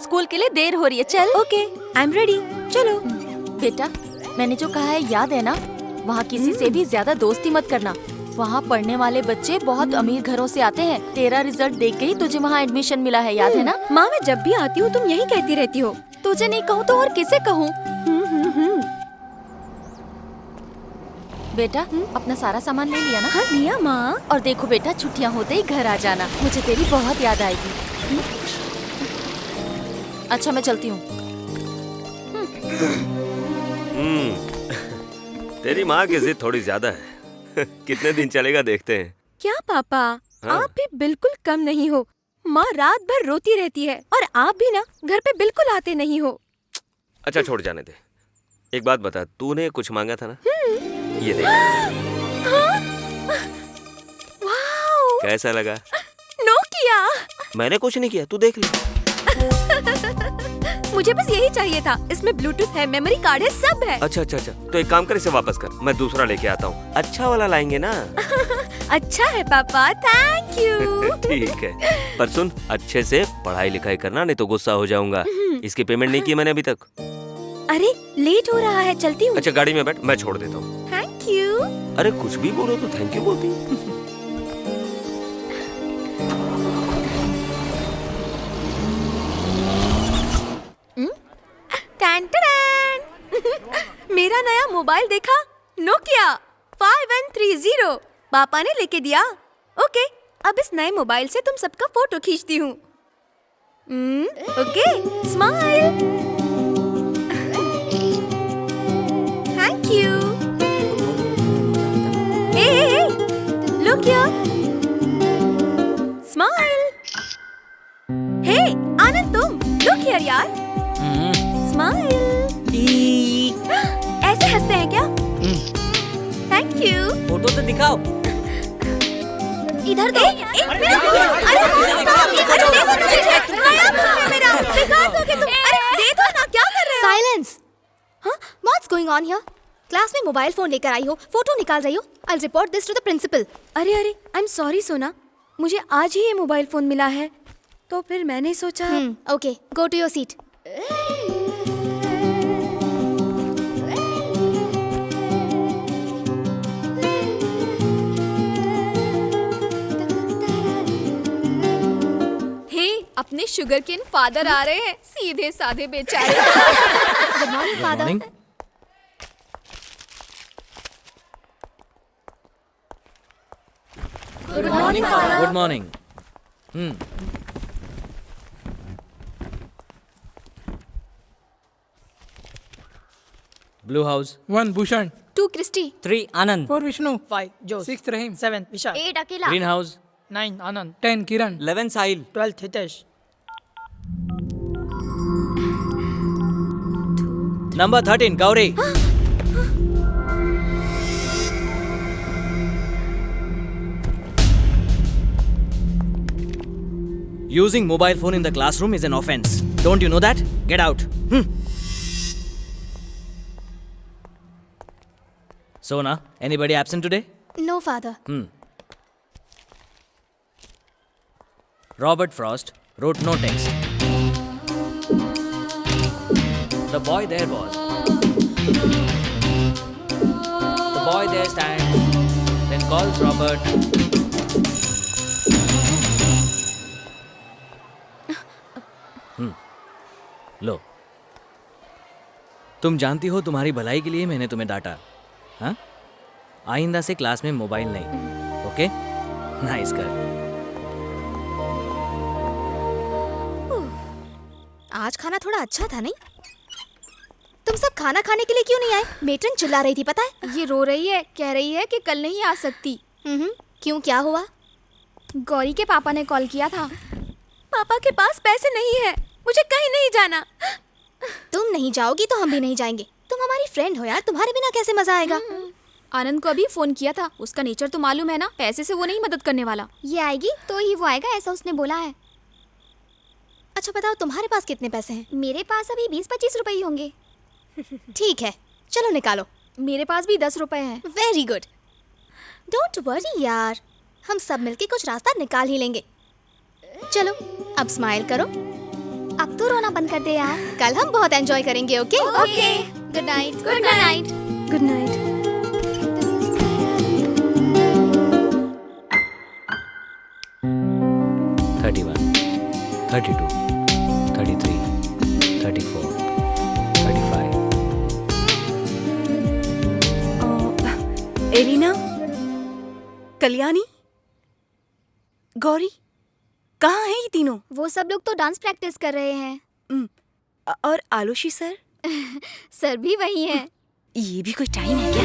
स्कूल के लिए देर हो रही है, चल।
ओके, आई एम रेडी, चलो।
बेटा, मैंने जो कहा है याद है ना? वहाँ किसी से भी ज्यादा दोस्ती मत करना। वहाँ पढ़ने वाले बच्चे बहुत अमीर घरों से आते हैं। तेरा रिजल्ट देख के ही तुझे वहाँ एडमिशन मिला है, याद है ना?
माँ, मैं जब भी आती हूँ तुम यही कहती रहती हो।
तुझे नहीं कहूँ तो और किसे कहूँ? बेटा, अपना सारा सामान ले लिया ना?
हाँ लिया माँ।
और देखो बेटा, छुट्टियाँ होते ही घर आ जाना, मुझे तेरी बहुत याद आएगी। अच्छा, मैं चलती हूँ।
तेरी माँ की जिद थोड़ी ज्यादा है। कितने दिन चलेगा देखते हैं।
क्या पापा,
हाँ?
आप भी बिल्कुल कम नहीं हो। माँ रात भर रोती रहती है और आप भी ना घर पे बिल्कुल आते नहीं हो।
अच्छा छोड़, जाने दे। एक बात बता, तूने कुछ मांगा था ना? ये देख।
वाओ,
कैसा लगा?
नोकिया।
मैंने कुछ नहीं किया, तू देख ले।
मुझे बस यही चाहिए था। इसमें ब्लूटूथ है, मेमोरी कार्ड है, सब है।
अच्छा, तो एक काम कर, इसे वापस कर, मैं दूसरा लेके आता हूँ। अच्छा वाला लाएंगे ना?
अच्छा है पापा, थैंक यू।
ठीक है, पर सुन, अच्छे से पढ़ाई लिखाई करना, नहीं तो गुस्सा हो जाऊंगा। इसकी पेमेंट नहीं की मैंने अभी तक।
अरे लेट हो रहा है, चलती हूँ।
अच्छा गाड़ी में बैठ, मैं छोड़ देता हूँ।
Thank you.
अरे कुछ भी बोलो तो थैंक यू बोलती।
मेरा नया मोबाइल देखा? नोकिया 5130 पापा ने लेके दिया। ओके, अब इस नए मोबाइल से तुम सबका फोटो खींचती हूँ। Okay, smile. Thank you. Hey, look here, smile. Hey Anand, तुम लुक हियर यार, स्माइल। ऐसे हंसते हैं क्या? Thank you.
फोटो तो दिखाओ।
इधर दो।
साइलेंस। हाँ, what's going on here? Class में मोबाइल फोन लेकर आई हो, फोटो निकाल रही हो। I will report this to the principal.
अरे आई एम सॉरी सोना, मुझे आज ही ये मोबाइल फोन मिला है, तो फिर मैंने सोचा।
Okay, go to your seat.
अपने शुगर केन फादर आ रहे हैं, सीधे साधे बेचारे।
Good morning father.
Good morning father. Good morning. Blue house
1 Bhushan,
2 Christy,
3 Anand,
4 Vishnu, 5 Jose, 6 Rahim, 7 Vishal,
8 अकेला,
green house
9 Anand, 10 Kiran,
11 Sahil,
12 Hitesh.
Number 13 Gauri. Using mobile phone in the classroom is an offense. Don't you know that? Get out. Sona, anybody absent today?
No, father.
Robert Frost wrote no text. The boy there was. The boy there stands, then calls Robert. लो, तुम जानती हो तुम्हारी भलाई के लिए मैंने तुम्हें डांटा। हाँ, आइंदा से क्लास में मोबाइल नहीं। Okay, nice girl.
आज खाना थोड़ा अच्छा था नहीं? तुम सब खाना खाने के लिए क्यों नहीं आए? मेट्रन चिल्ला रही थी पता है?
ये रो रही है, कह रही है कि कल नहीं आ सकती।
क्यों, क्या हुआ?
गौरी के पापा ने कॉल किया था।
पापा के पास पैसे नहीं है, मुझे कहीं नहीं जाना।
तुम नहीं जाओगी तो हम भी नहीं जाएंगे। तुम हमारी फ्रेंड हो यार, तुम्हारे बिना कैसे मजा आएगा?
आनंद को अभी फोन किया था, उसका नेचर तो मालूम है ना, पैसे से वो नहीं मदद करने वाला।
ये आएगी तो ही वो आएगा, ऐसा उसने बोला है। अच्छा बताओ, तुम्हारे पास कितने पैसे हैं?
मेरे पास अभी 20-25 रुपए ही होंगे।
ठीक है, चलो निकालो।
मेरे पास भी 10 रुपए हैं।
वेरी गुड, डोंट वरी यार, हम सब मिलके कुछ रास्ता निकाल ही लेंगे। चलो अब स्माइल करो।
अब तो रोना बंद कर दे यार।
कल हम बहुत एंजॉय करेंगे। Okay
okay, good night.
Good night.
Good night.
Aleena, Kalyani, Gauri, कहाँ हैं ये तीनों?
वो सब लोग तो डांस प्रैक्टिस कर रहे हैं।
और आलोशी सर?
सर भी वही हैं।
ये भी कोई टाइम है क्या?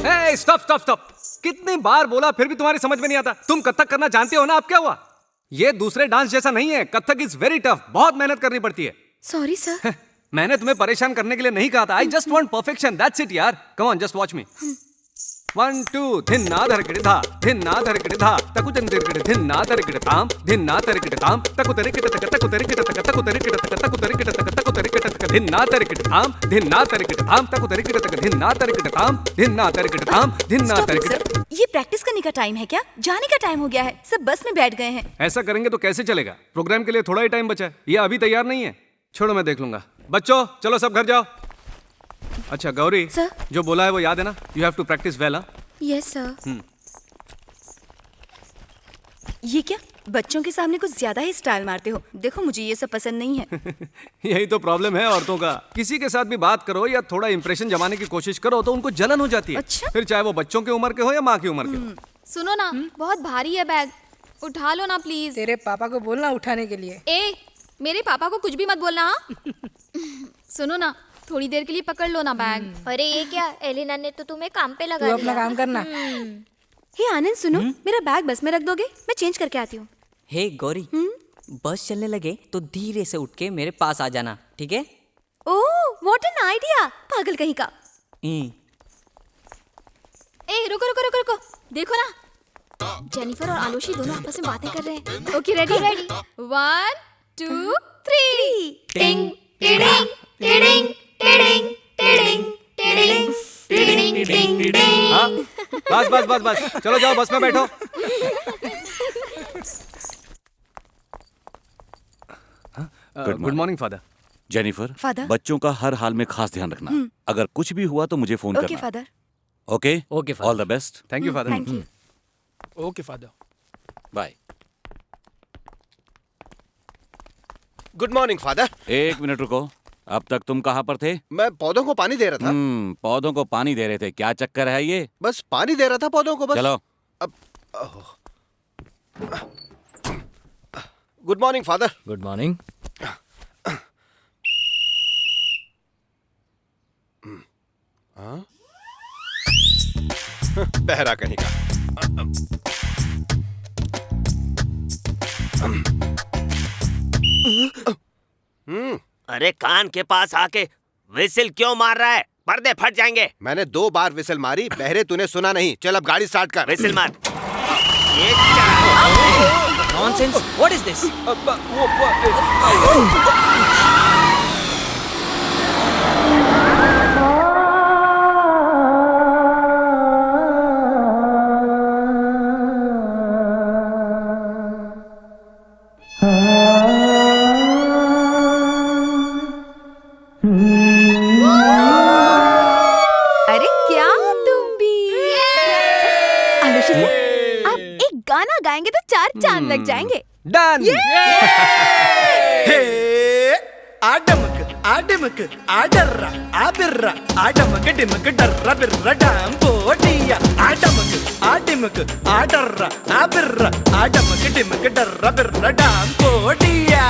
Hey, stop, stop, stop! कितनी बार बोला फिर भी तुम्हारी समझ में नहीं आता। तुम कथक करना जानते हो ना, अब क्या हुआ? ये दूसरे डांस जैसा नहीं है। कथक इज वेरी टफ, बहुत मेहनत करनी पड़ती है।
Sorry sir.
मैंने तुम्हें परेशान करने के लिए नहीं कहा था। I just want perfection, that's it यार। Come on, just watch me. 1 2 धिन्ना धरकिड़े धा, धिन्ना धरकिड़े धा, तकु तंदिरकिड़े धिन्ना धरकिड़े ताम, धिन्ना धरकिड़े ताम, तकु तरिकिड़े तक, तकु तरिकिड़े तक, तकु तरिकिड़े तक, तकु तरिकिड़े तक, तकु तरिकिड़े तक, धिन्ना धरकिड़े ताम, धिन्ना धरकिड़े ताम, तकु तरिकिड़े तक, धिन्ना धरकिड़े ताम, धिन्ना धरकिड़े ताम, धिन्ना धरकिड़े।
ये प्रैक्टिस करने का टाइम है क्या? जाने का टाइम हो गया है, सब बस में बैठ गए हैं।
ऐसा करेंगे तो कैसे चलेगा? प्रोग्राम के लिए थोड़ा ही टाइम बचा है। ये अभी तैयार नहीं है। छोड़ो, मैं देख लूंगा। बच्चों चलो सब घर जाओ। अच्छा गौरी,
सर,
जो बोला है वो याद है ना? You have to practice well.
Yes sir.
ये क्या, बच्चों के सामने कुछ ज्यादा ही स्टाइल मारते हो। देखो मुझे ये सब पसंद नहीं है।
यही तो प्रॉब्लम है औरतों का। किसी के साथ भी बात करो या थोड़ा इंप्रेशन जमाने की कोशिश करो तो उनको जलन हो जाती है।
अच्छा?
फिर चाहे वो बच्चों की उम्र के हो या माँ की उम्र के हो।
सुनो ना, बहुत भारी है बैग, उठा लो ना प्लीज।
तेरे पापा को बोलना उठाने के लिए।
ए, मेरे पापा को कुछ भी मत बोलना। हाँ? सुनो ना, थोड़ी देर के लिए पकड़ लो ना बैग।
अरे ये क्या, एलिना ने तो तुम्हें काम पे लगा
तू
दिया।
अपना काम करना।
हे आनंद सुनो, मेरा बैग बस में रख दोगे? मैं चेंज करके आती हूँ।
हे गौरी, बस चलने लगे तो धीरे से उठ के मेरे पास आ जाना, ठीक है?
ओह, व्हाट एन आइडिया, पागल कहीं का।
ए, रुको रुको रुको रुको, देखो ना, जेनिफर और आलोशी दोनों आपस में बातें कर रहे हैं। Okay, ready? 1 2 3। टिंग tiding tiding tiding tiding tiding tiding tiding tiding.
हाँ, बस बस बस बस, चलो जाओ बस में बैठो। Good morning father.
Jennifer,
father?
बच्चों का हर हाल में खास ध्यान रखना। अगर कुछ भी हुआ तो मुझे फोन
ओके
करना।
Father.
Okay
okay father.
All the best.
Thank you father.
Thank you.
Okay father.
Bye.
Good morning father.
एक मिनट रुको, अब तक तुम कहाँ पर थे?
मैं पौधों को पानी दे रहा था।
पौधों को पानी दे रहे थे, क्या चक्कर है ये?
बस पानी दे रहा था पौधों को, बस।
चलो।
अब good morning father.
Good morning.
बहरा कहीं का।
अरे कान के पास आके विसिल क्यों मार रहा है? पर्दे फट जाएंगे।
मैंने 2 बार विसिल मारी, बहरे तूने सुना नहीं। चल अब गाड़ी स्टार्ट कर।
विसिल मार। ये
नॉनसेंस, व्हाट इज दिस?
अरे क्या तुम भी। आलोशी सर, आप एक गाना गाएंगे तो 4 चांद लग जाएंगे।
डन।
हे आडमक आडिमक आडर्रा आबिर्रा आडमक डिमक डर्रा बिर्रा डाम बोटिया आडमक आडिमक आडर्रा आबिर्रा आडमक डिमक डर्रा बिर्रा डाम बोटिया।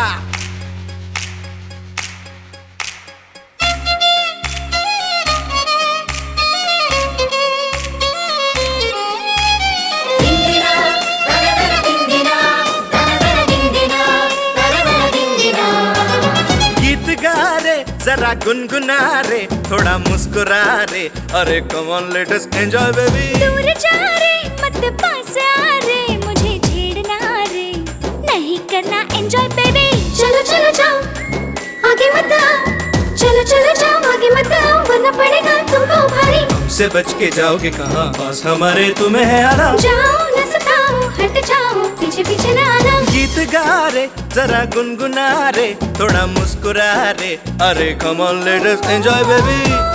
जरा गुनगुना रे थोड़ा मुस्कुरा रे अरे come on let us enjoy baby.
दूर जा रे मत पास आ रे मुझे छेड़ना रे नहीं करना एंजॉय बेबी। चलो चलो जाओ आगे मत आओ चलो चलो जाओ आगे मत आओ वरना पड़ेगा तुमको भारी।
हमसे बच के जाओगे कहाँ पास हमारे तुम्हें है आना।
जाओ न सताओ हट जाओ पीछे पीछे न आना।
गीत गा रे जरा गुनगुना रे थोड़ा मुस्कुरा रे अरे come on let us enjoy baby.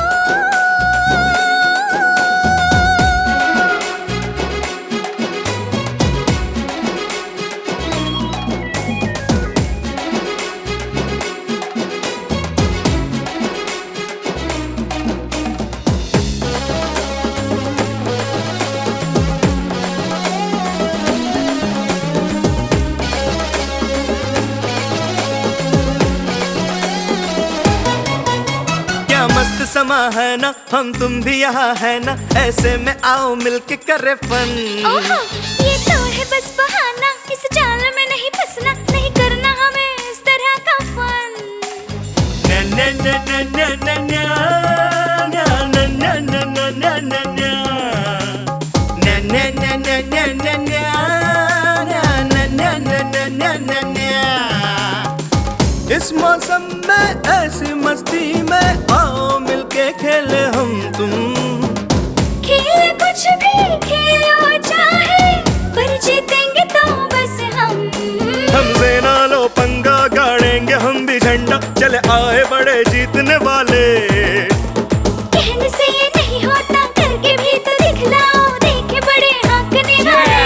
समा है ना हम तुम भी यहाँ है ना ऐसे में आओ मिलके करे फन।
ओहो ये तो है बस बहाना इस जाल में नहीं फंसना नहीं करना हमें इस तरह का फन।
न न न न न न न न न न न न इस मौसम में ऐसी मस्ती में आओ मिलके खेले हम तुम।
खेल कुछ भी खेलो चाहे पर जीतेंगे तो बस हम।
हमसे ना लो पंगा गाड़ेंगे हम भी झंडा चले आए बड़े जीतने वाले।
कहने से ये नहीं होता करके भी तो दिखलाओ देखे बड़े हाँकने वाले।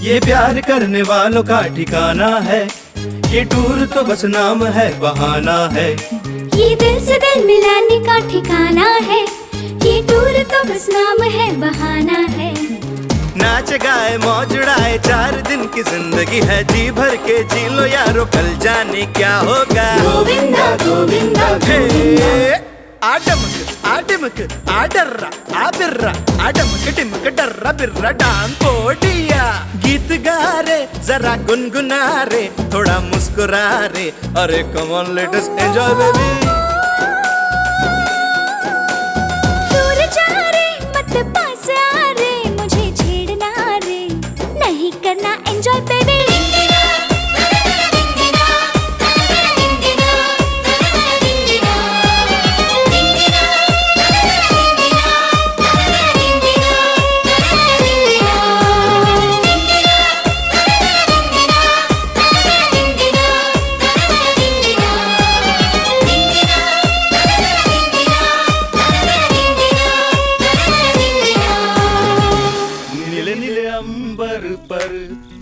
ये प्यार करने वालों का ठिकाना है ये टूर तो बस नाम है बहाना है।
ये दिल से दिल मिलाने का ठिकाना है ये टूर तो बस नाम है बहाना है।
नाच गाए मौज उड़ाए 4 दिन की जिंदगी है जी भर के जी लो यारो कल जाने क्या होगा।
गोविंदा गोविंदा गोविंदा।
आडमक आडिमक आडर्रा आबिर्रा आडमक डिमक डर्रा बिर्रा डाम पोडिया। गीत गा रे जरा गुनगुना रे थोड़ा मुस्कुरा रे अरे come on let us enjoy baby.
दूर जा रे मत पास आ रे मुझे छेड़ना रे नहीं करना एंजॉय बेबी।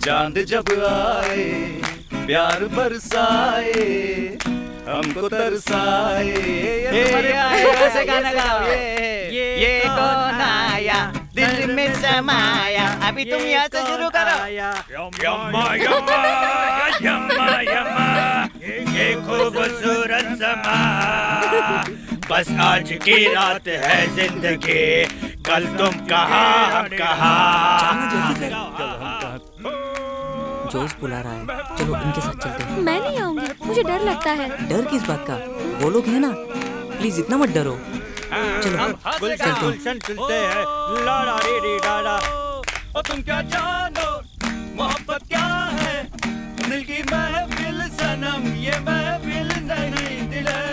चांद जब आए प्यार बरसाए हमको तरसाए।
ऐसे गाना गाओ ये कौन आया दिल में समाया अभी तुम यहाँ से शुरू करो।
यम्मा यम्मा यम्मा यम्मा ये खूबसूरत समा बस आज की रात है जिंदगी कल तुम कहाँ हम कहाँ।
जोश बुला रहा है चलो इनके साथ चलते हैं।
मैं नहीं आऊंगी मुझे डर लगता है।
डर किस बात का वो लोग हैं ना प्लीज इतना मत डरो। चलो
गुलशन सुनते हैं लाला रे रे लाला और तुम क्या जानो मोहब्बत क्या है दिल की महफिल सनम ये महफिल नहीं दिल है।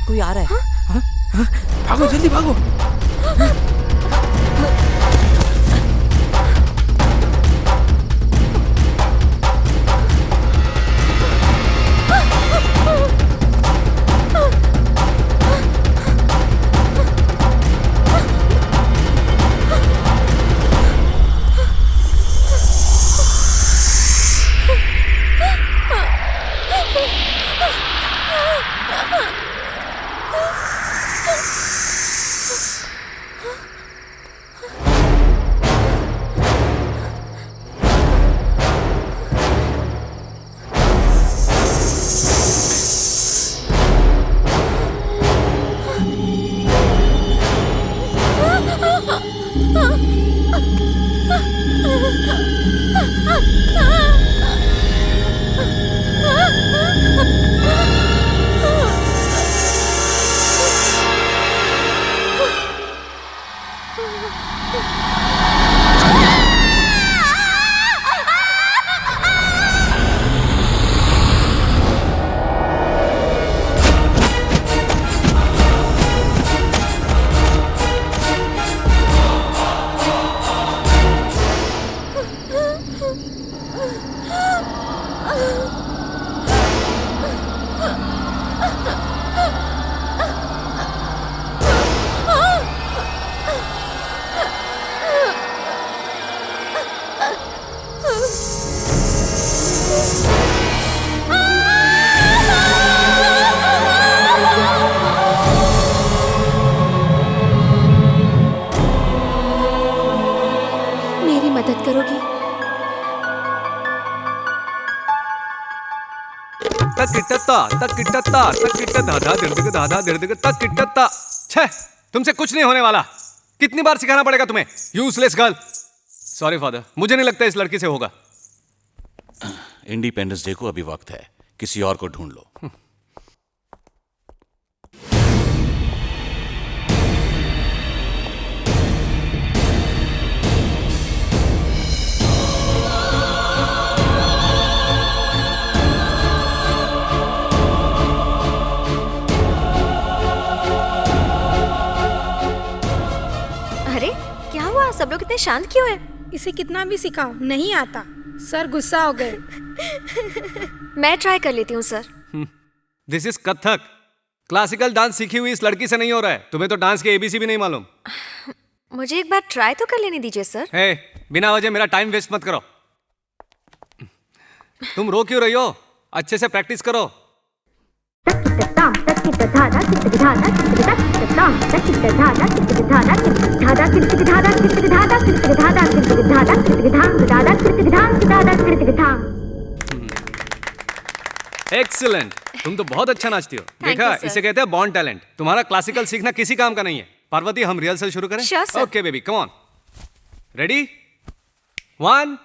शायद कोई आ रहा है।
भागो जल्दी भागो।
मेरी मदद करोगी?
तुमसे कुछ नहीं होने वाला। कितनी बार सिखाना पड़ेगा तुम्हें? Useless girl. सॉरी फादर, मुझे नहीं लगता इस लड़की से होगा।
इंडिपेंडेंस डे को अभी वक्त है, किसी और को ढूंढ लो।
अरे क्या हुआ? सब लोग इतने शांत क्यों हैं?
इसे कितना भी सिखाओ नहीं आता। सर गुस्सा हो गए।
मैं ट्राई कर लेती हूँ sir.
This is Kathak. Classical dance सीखी हुई इस लड़की से नहीं हो रहा है। तुम्हें तो डांस के एबीसी भी नहीं मालूम।
मुझे एक बार ट्राई तो कर लेने दीजिए सर।
हे, बिना वजह मेरा टाइम वेस्ट मत करो। तुम रो क्यों रही हो? अच्छे से प्रैक्टिस करो। एक्सीलेंट, तुम तो बहुत अच्छा नाचती हो। देखा,
you, sir.
इसे कहते हैं बॉर्न टैलेंट। तुम्हारा क्लासिकल सीखना किसी काम का नहीं है। पार्वती, हम रिहर्सल शुरू करें?
Sure, sir.
Okay baby, come on. Ready? 1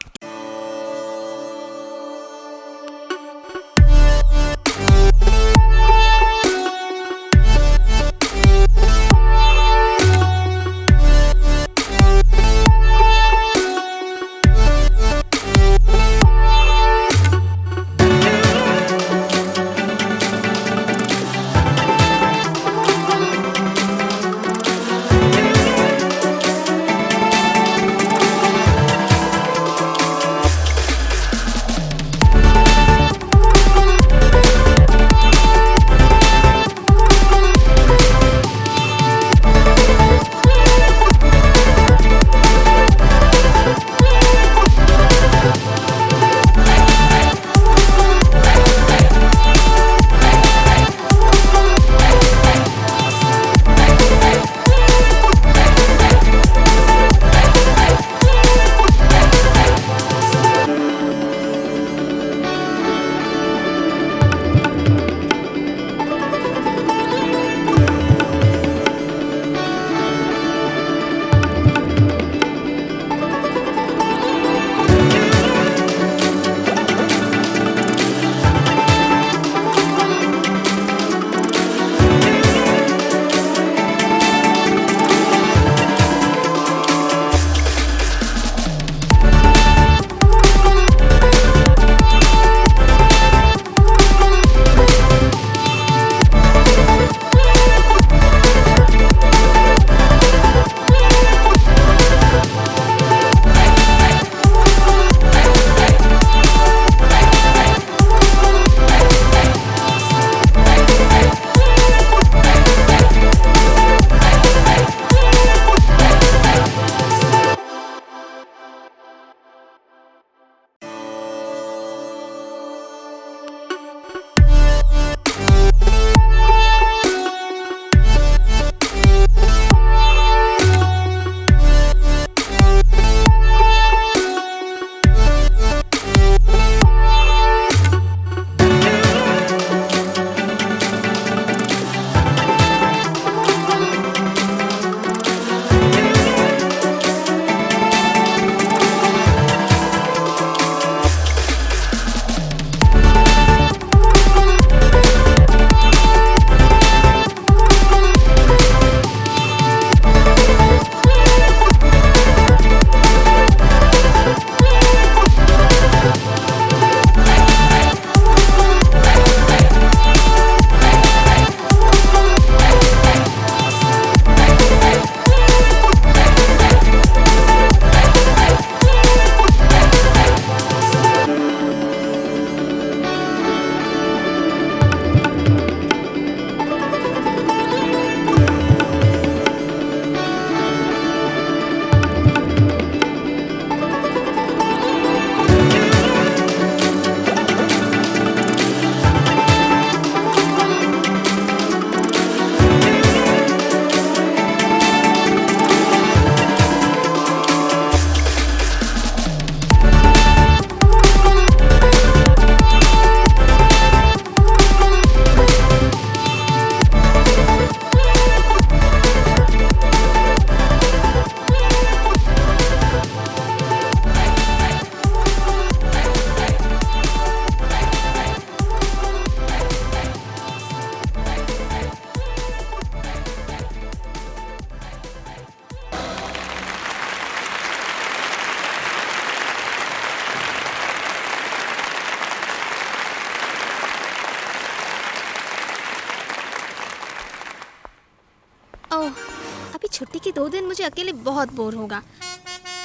छुट्टी के 2 दिन मुझे अकेले बहुत बोर होगा।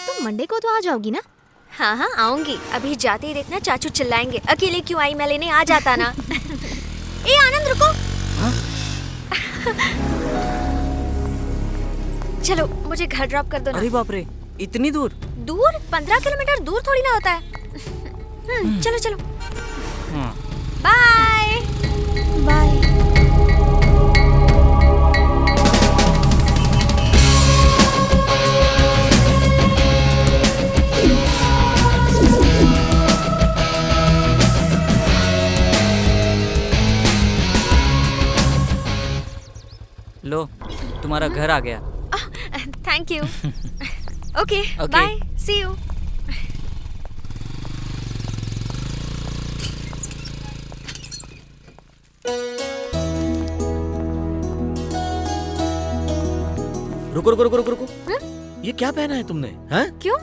तुम मंडे को तो आ जाओगी ना?
हाँ हाँ आऊंगी। अभी जाते ही देखना चाचू चिल्लाएंगे, अकेले क्यों आई, मैं लेने आ जाता ना। ए आनंद रुको। चलो मुझे घर ड्रॉप कर दो ना।
अरे बाप रे, इतनी दूर?
दूर? 15 किलोमीटर दूर थोड़ी ना होता है। चलो चलो। Bye
bye.
लो, तुम्हारा घर आ गया।
Thank you. Okay bye, see you.
रुको रुको रुको रुको रुको। ये क्या पहना है तुमने? हैं?
क्यों?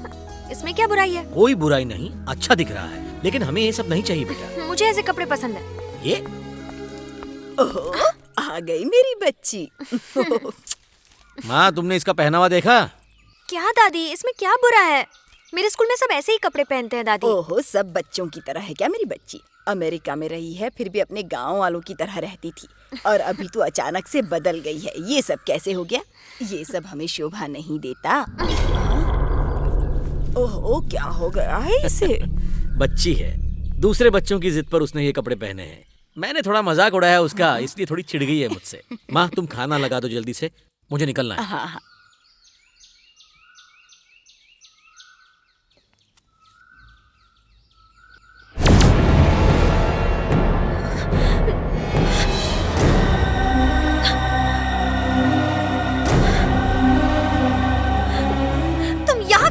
इसमें क्या बुराई है?
कोई बुराई नहीं, अच्छा दिख रहा है, लेकिन हमें ये सब नहीं चाहिए बेटा।
मुझे ऐसे कपड़े पसंद है।
ये
ओह, आ गई मेरी बच्ची।
माँ, तुमने इसका पहनावा देखा?
क्या दादी, इसमें क्या बुरा है? मेरे स्कूल में सब ऐसे ही कपड़े पहनते हैं दादी।
ओहो, सब बच्चों की तरह है क्या मेरी बच्ची? अमेरिका में रही है, फिर भी अपने गांव वालों की तरह रहती थी, और अभी तो अचानक से बदल गई है। ये सब कैसे हो गया? ये सब हमें शोभा नहीं देता। ओहो, क्या हो गया है इसे?
बच्ची है, दूसरे बच्चों की जिद पर उसने ये कपड़े पहने हैं। मैंने थोड़ा मजाक उड़ाया उसका, इसलिए थोड़ी चिढ़ गई है मुझसे। माँ, तुम खाना लगा दो जल्दी से, मुझे निकलना है।
हाँ हाँ।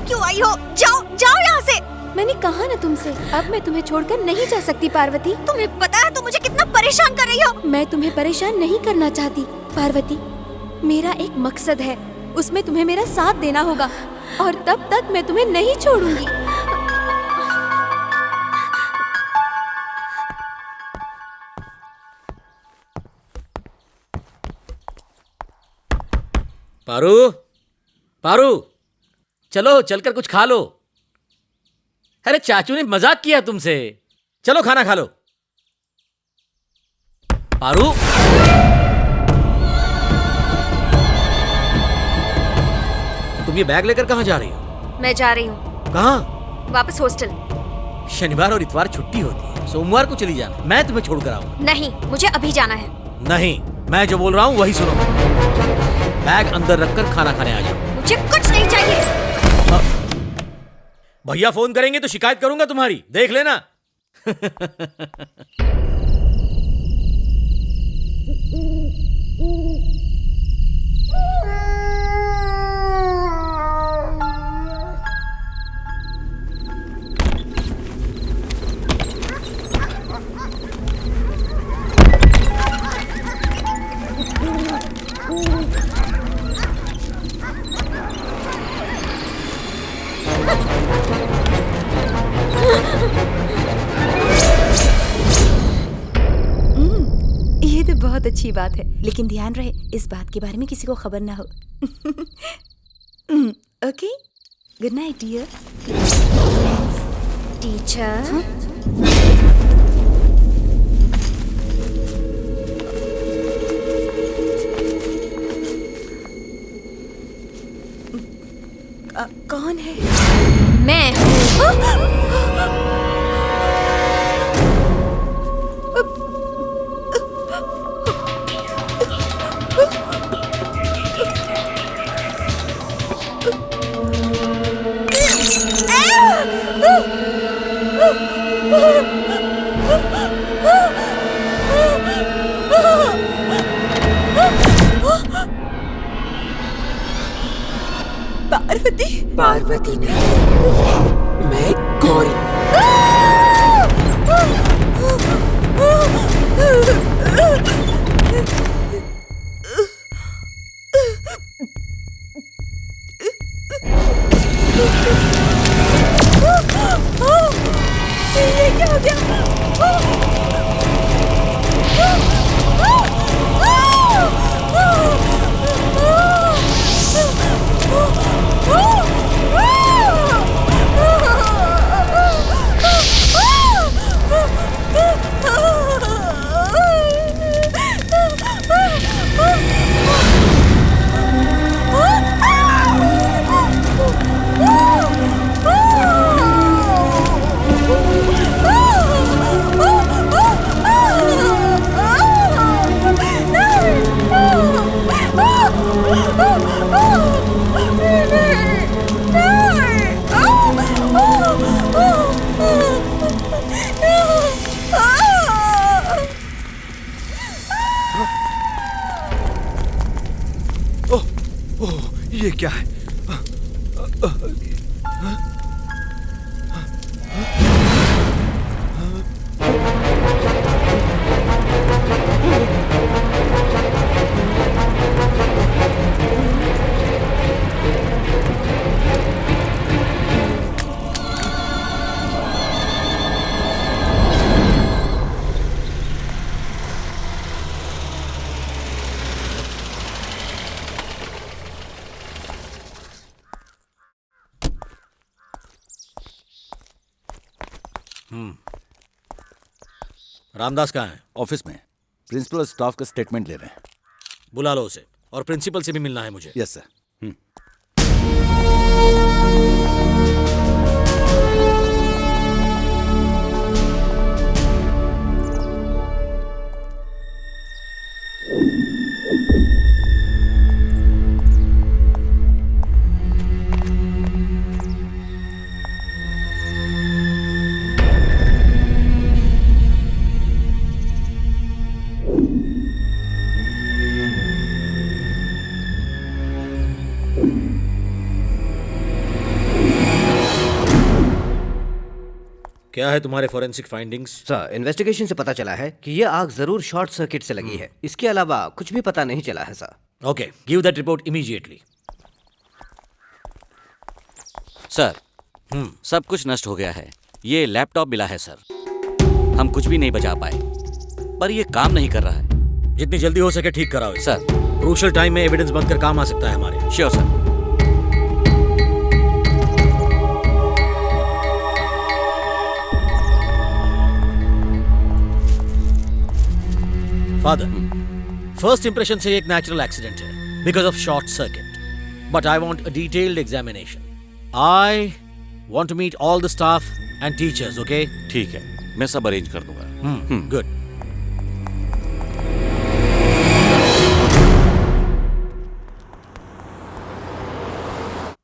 क्यों आई हो? जाओ जाओ यहाँ से।
मैंने कहा ना तुमसे, अब मैं तुम्हें छोड़कर नहीं जा सकती पार्वती।
तुम्हें पता है तुम मुझे कितना परेशान कर रही हो?
मैं तुम्हें परेशान नहीं करना चाहती पार्वती। मेरा एक मकसद है, उसमें तुम्हें मेरा साथ देना होगा, और तब तक मैं तुम्हें नहीं छोड़ूंगी।
पारू, पारू, चलो चलकर कुछ खा लो। अरे चाचू ने मजाक किया तुमसे, चलो खाना खा लो। पारू, तुम ये बैग लेकर कहाँ जा रही हो?
मैं जा रही हूँ।
कहाँ?
वापस हॉस्टल।
शनिवार और इतवार छुट्टी होती है, सोमवार को चली जाना, मैं तुम्हें छोड़कर आऊंगा।
नहीं, मुझे अभी जाना है।
नहीं, मैं जो बोल रहा हूँ वही सुनो। बैग अंदर रखकर खाना खाने आ जाओ।
मुझे कुछ नहीं चाहिए।
भैया फोन करेंगे तो शिकायत करूंगा तुम्हारी, देख लेना।
ये तो बहुत अच्छी बात है, लेकिन ध्यान रहे इस बात के बारे में किसी को खबर ना हो। Okay, good night dear.
Teacher,
कौन है?
मैं
पार्वती।
पार्वती नहीं, मैं गौरी।
ये क्या हो गया?
क्या है?
रामदास कहाँ है?
ऑफिस में प्रिंसिपल स्टाफ का स्टेटमेंट ले रहे हैं।
बुला लो उसे, और प्रिंसिपल से भी मिलना है मुझे।
Yes sir.
क्या है तुम्हारे फॉरेंसिक फाइंडिंग्स?
सर, इन्वेस्टिगेशन से पता चला है कि ये आग जरूर शॉर्ट सर्किट से लगी है। इसके अलावा कुछ भी पता नहीं चला है sir.
Okay, give that report immediately.
Sir, सब कुछ नष्ट हो गया है। ये लैपटॉप मिला है सर। हम कुछ भी नहीं बचा पाए, पर ये काम नहीं कर रहा है।
जितनी जल्दी हो सके ठीक कराओ
सर।
क्रूशियल टाइम में एविडेंस बनकर काम आ सकता है हमारे।
Sure sir.
Father, first impression से एक नेचुरल एक्सीडेंट है because of short circuit, but I want a detailed examination. I want to meet all the staff and teachers. Okay?
ठीक है, मैं सब अरेंज कर दूंगा।
गुड।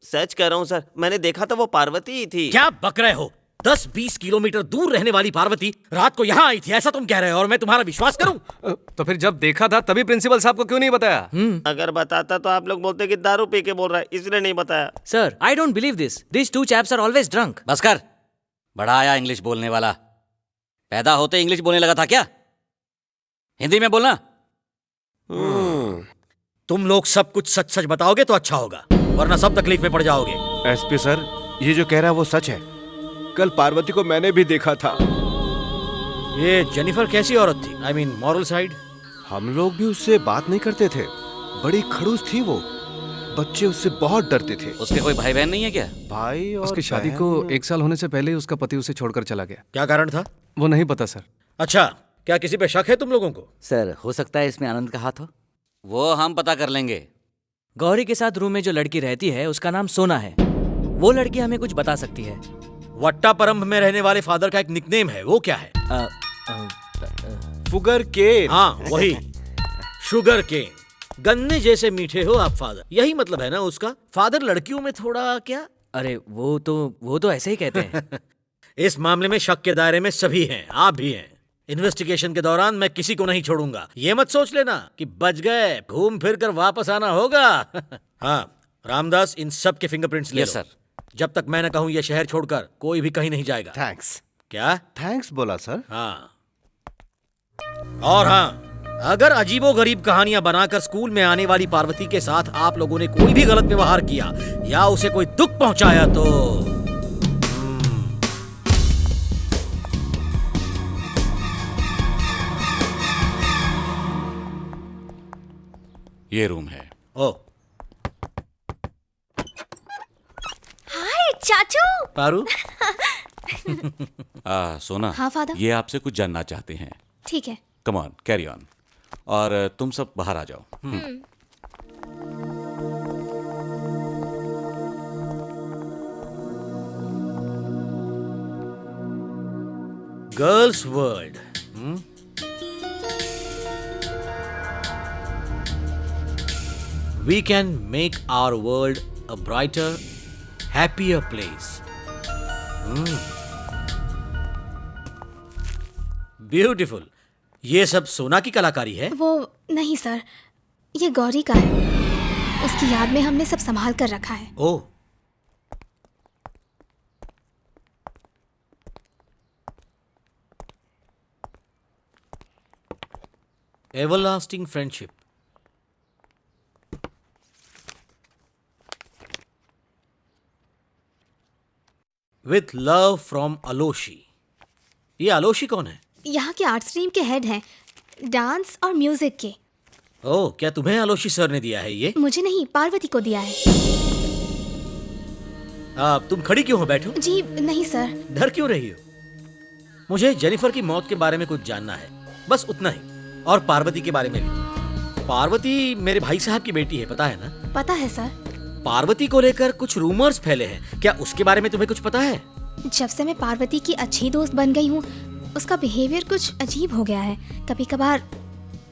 सच कह रहा हूँ सर, मैंने देखा था वो पार्वती ही थी।
क्या बक रहे हो? 10-20 किलोमीटर दूर रहने वाली पार्वती रात को यहाँ आई थी, ऐसा तुम कह रहे हो, और मैं तुम्हारा विश्वास करूं?
तो फिर जब देखा था तभी प्रिंसिपल साहब को क्यों नहीं बताया?
अगर बताता तो आप लोग बोलते कि दारू पी के बोल रहा है, इसलिए नहीं बताया।
Sir, I don't believe this. These two chaps are always drunk.
बस कर, बड़ा आया इंग्लिश बोलने वाला। पैदा होते इंग्लिश बोलने लगा था क्या? हिंदी में बोलना।
तुम लोग सब कुछ सच सच बताओगे तो अच्छा होगा, वरना सब तकलीफ में पड़ जाओगे।
एसपी सर, ये जो कह रहा है वो सच है। कल पार्वती को मैंने भी देखा था।
ये जेनिफर कैसी औरत थी? I mean moral side.
हम लोग भी उससे बात नहीं करते थे, बड़ी खड़ूस थी वो। बच्चे उससे बहुत डरते थे।
उसके कोई भाई बहन नहीं है क्या?
भाई और
उसकी शादी को 1 साल होने से पहले ही उसका पति उसे छोड़कर चला गया।
क्या कारण था?
वो नहीं पता सर।
अच्छा, क्या किसी पे शक है तुम लोगों को?
सर, हो सकता है इसमें आनंद का हाथ हो। वो हम पता कर लेंगे।
गौरी के साथ रूम में जो लड़की रहती है उसका नाम सोना है। वो लड़की हमें कुछ बता सकती है।
वट्टापरम में रहने वाले फादर का एक निकनेम है, वो क्या है?
Sugar cane.
हाँ, वही शुगर केन। गन्ने जैसे मीठे हो आप फादर, यही मतलब है ना उसका? फादर लड़कियों में थोड़ा क्या?
अरे वो तो ऐसे ही कहते हैं।
इस मामले में शक के दायरे में सभी हैं, आप भी हैं। इन्वेस्टिगेशन के दौरान मैं किसी को नहीं छोड़ूंगा। ये मत सोच लेना कि बच गए, घूम फिर कर वापस आना होगा। हाँ, रामदास, इन सब के फिंगरप्रिंट्स ले लो।
सर।
जब तक मैं न कहूं ये शहर छोड़कर कोई भी कहीं नहीं जाएगा।
थैंक्स।
क्या
थैंक्स बोला सर?
हाँ, और हाँ, अगर अजीबोगरीब कहानियां बनाकर स्कूल में आने वाली पार्वती के साथ आप लोगों ने कोई भी गलत व्यवहार किया या उसे कोई दुख पहुंचाया तो
ये रूम है।
ओ,
हाय चाचू।
पारू।
सोना।
हाँ, फादर।
ये आपसे कुछ जानना चाहते हैं।
ठीक है।
Come on, carry on. और तुम सब बाहर आ जाओ।
Girls world. We can make our world a brighter, happier place. Beautiful. ये सब सोना की कलाकारी है?
वो नहीं सर, ये गौरी का है। उसकी याद में हमने सब संभाल कर रखा है।
Oh, everlasting friendship. With love from Aloshi. ये अलोशी कौन है?
यहाँ के आर्ट स्ट्रीम के हेड हैं, डांस और म्यूजिक के।
ओह, क्या तुम्हें अलोशी सर ने दिया है ये?
मुझे नहीं, पार्वती को दिया है।
तुम खड़ी क्यों हो? बैठो।
जी नहीं सर।
डर क्यों रही हो? मुझे जेनिफर की मौत के बारे में कुछ जानना है, बस उतना ही, और पार्वती के बारे में भी। पार्वती मेरे भाई साहब की बेटी है, पता है ना?
पता है सर।
पार्वती को लेकर कुछ रूमर्स फैले हैं, क्या उसके बारे में तुम्हें कुछ पता है?
जब से मैं पार्वती की अच्छी दोस्त बन गई हूँ, उसका बिहेवियर कुछ अजीब हो गया है। कभी कभार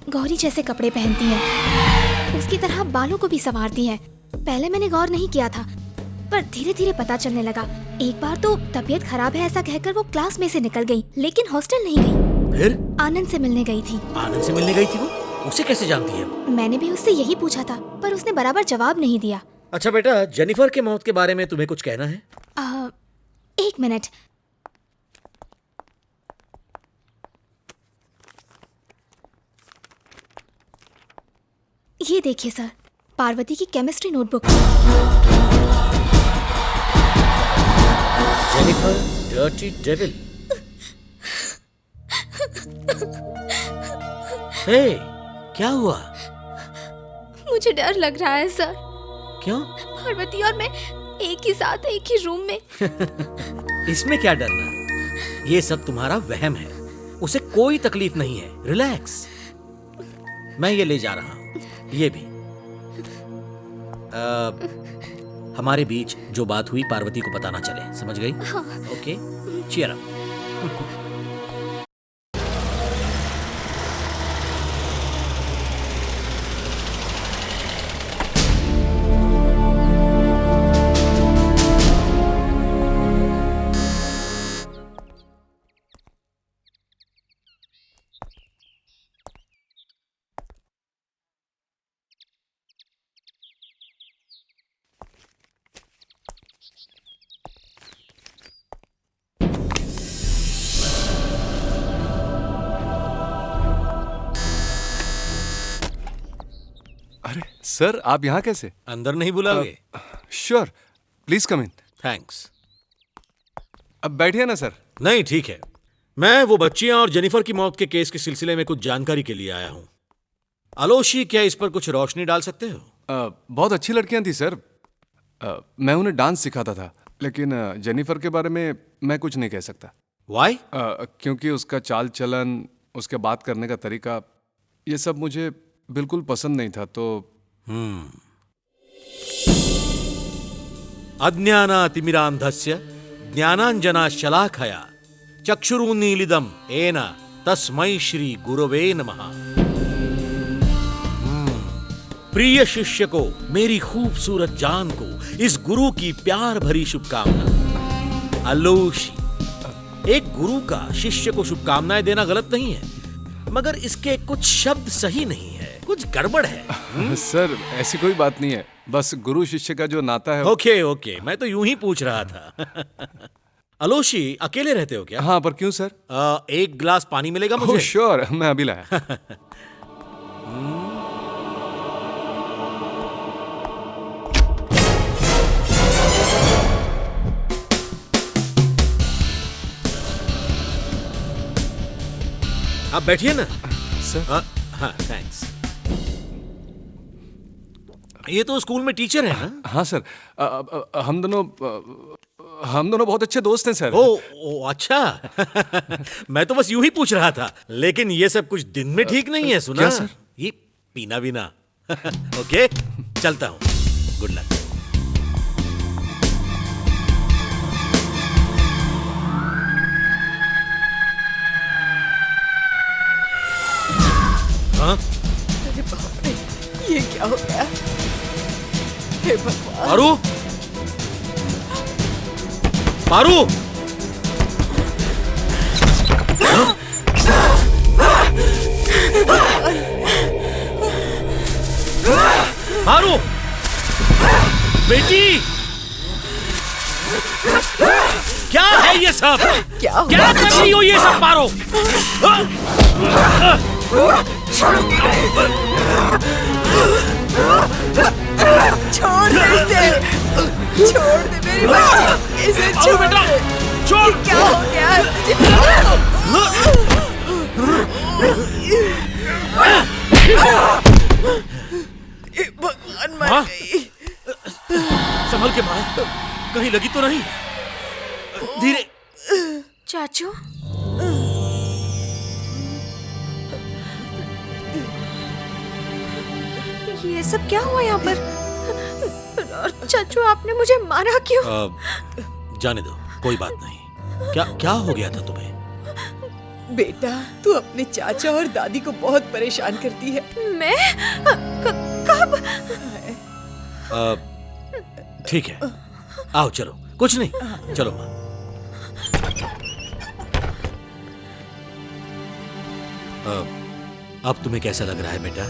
गौरी जैसे कपड़े पहनती है, उसकी तरह बालों को भी संवारती है। पहले मैंने गौर नहीं किया था, पर धीरे धीरे पता चलने लगा। एक बार तो तबीयत खराब है ऐसा कहकर वो क्लास में से निकल गई, लेकिन हॉस्टल नहीं गई।
फिर?
आनंद से मिलने गई थी।
आनंद से मिलने गई थी वो? उसे कैसे जानती है?
मैंने भी उससे यही पूछा था, पर उसने बराबर जवाब नहीं दिया।
अच्छा बेटा, जेनिफर के मौत के बारे में तुम्हें कुछ कहना है?
एक मिनट। ये देखिए सर, पार्वती की chemistry notebook.
Jennifer, dirty devil. Hey, क्या हुआ?
मुझे डर लग रहा है सर।
क्यों?
पार्वती और मैं एक ही साथ एक ही रूम में।
इसमें क्या डरना? ये सब तुम्हारा वहम है, उसे कोई तकलीफ नहीं है, रिलैक्स। मैं ये ले जा रहा हूँ, ये भी। हमारे बीच जो बात हुई पार्वती को पता ना चले, समझ गई?
हाँ।
Okay, cheer up.
सर, आप यहाँ कैसे?
अंदर नहीं बुलाओगे?
Sure, please come in.
Thanks.
अब बैठिए ना सर।
नहीं, ठीक है। मैं वो बच्चियां और जेनिफर की मौत के केस के सिलसिले में कुछ जानकारी के लिए आया हूँ। अलोशी, क्या इस पर कुछ रोशनी डाल सकते हो?
बहुत अच्छी लड़कियां थी सर। मैं उन्हें डांस सिखाता था, लेकिन जेनिफर के बारे में मैं कुछ नहीं कह सकता।
Why?
क्योंकि उसका चाल चलन, उसके बात करने का तरीका, ये सब मुझे बिल्कुल पसंद नहीं था। तो
अज्ञानातिमिरान्धस्य ज्ञानाञ्जनाशलाखया चक्षुरुन्मीलितं येन तस्मै श्री गुरवे नमः। प्रिय शिष्य को, मेरी खूबसूरत जान को, इस गुरु की प्यार भरी शुभकामना। अलोशी, एक गुरु का शिष्य को शुभकामनाएं देना गलत नहीं है, मगर इसके कुछ शब्द सही नहीं है, कुछ गड़बड़ है।
सर, ऐसी कोई बात नहीं है, बस गुरु शिष्य का जो नाता है।
ओके, मैं तो यूं ही पूछ रहा था। अलोशी, अकेले रहते हो क्या?
हाँ, पर क्यों सर?
एक गिलास पानी मिलेगा मुझे?
श्योर, मैं अभी लाया।
आप बैठिए ना
सर।
हाँ, थैंक्स। ये तो स्कूल में टीचर है ना?
हाँ सर, हम दोनों बहुत अच्छे दोस्त हैं सर।
ओ अच्छा। मैं तो बस यूं ही पूछ रहा था, लेकिन ये सब कुछ दिन में ठीक नहीं है, सुना?
क्या सर?
ये पीना बिना। ओके, चलता हूँ, गुड लक। हाँ?
अरे बाप रे, ये क्या हो गया? हे भगवान।
पारू, पारू, पारू, बेटी, क्या है ये सब? क्या कर रही हो ये सब पारो?
छोड़ दे इसे, छोड़ दे मेरी बच्ची, इसे छोड़ दे।
छोड़।
क्या हो गया है तुझे? भगवान मर गई।
संभल के मार, कहीं लगी तो नहीं? धीरे।
चाचू, ये सब क्या हुआ यहाँ पर? और चाचू आपने मुझे मारा क्यों?
जाने दो, कोई बात नहीं। क्या क्या हो गया था तुम्हें?
बेटा, तू अपने चाचा और दादी को बहुत परेशान करती है।
मैं? कब?
ठीक है, आओ चलो, कुछ नहीं, चलो माँ। अब तुम्हें कैसा लग रहा है बेटा?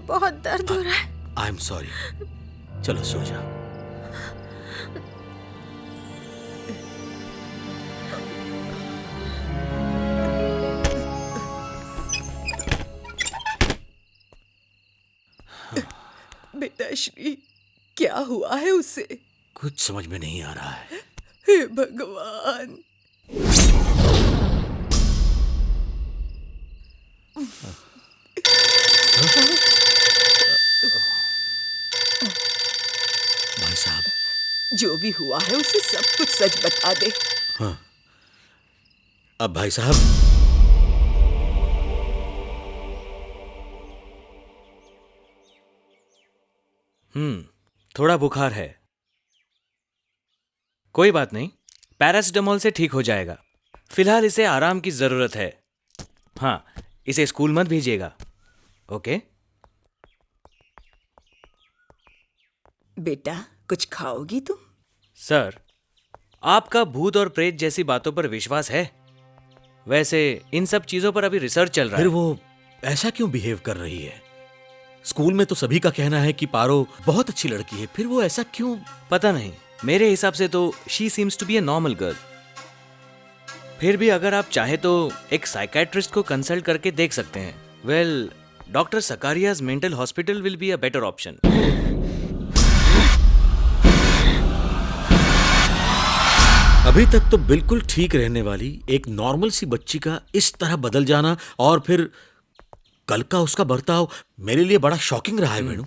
बहुत दर्द हो रहा है।
आई एम सॉरी, चलो सो जाओ।
बेटा श्री, क्या हुआ है उसे?
कुछ समझ में नहीं आ रहा है।
हे भगवान।
भाई साहब,
जो भी हुआ है उसे सब कुछ सच बता दे।
हाँ। अब भाई साहब,
थोड़ा बुखार है। कोई बात नहीं, पैरासिटामोल से ठीक हो जाएगा। फिलहाल इसे आराम की जरूरत है। हाँ, इसे स्कूल मत भेजिएगा, ओके?
बेटा, कुछ खाओगी तुम?
सर, आपका भूत और प्रेत जैसी बातों पर विश्वास है? वैसे इन सब चीजों पर अभी रिसर्च चल रहा है।
फिर वो ऐसा क्यों बिहेव कर रही है? स्कूल में तो सभी का कहना है कि पारो बहुत अच्छी लड़की है, फिर वो ऐसा क्यों?
पता नहीं, मेरे हिसाब से तो she seems to be a normal girl. फिर भी अगर आप चाहे तो एक साइकेट्रिस्ट को कंसल्ट करके देख सकते हैं। Well, doctor Zacharia's mental hospital will be a better option.
अभी तक तो बिल्कुल ठीक रहने वाली एक नॉर्मल सी बच्ची का इस तरह बदल जाना और फिर कल का उसका बर्ताव मेरे लिए बड़ा शॉकिंग रहा है वेणु।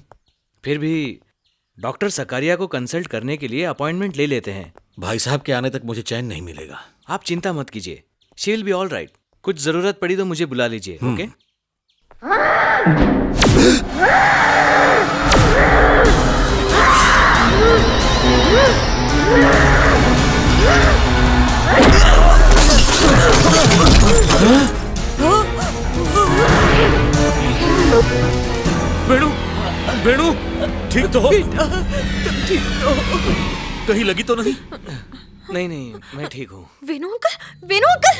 फिर भी डॉक्टर सकारिया को कंसल्ट करने के लिए अपॉइंटमेंट ले लेते हैं।
भाई साहब के आने तक मुझे चैन नहीं मिलेगा।
आप चिंता मत कीजिए, she will be all right. कुछ जरूरत पड़ी तो मुझे बुला लीजिए, ओके?
वेणु, वेणु, ठीक तो हो?
बेटा, तुम ठीक तो हो?
कहीं लगी तो नहीं?
नहीं नहीं, मैं ठीक हूँ।
वेणु अंकल, वेणु अंकल,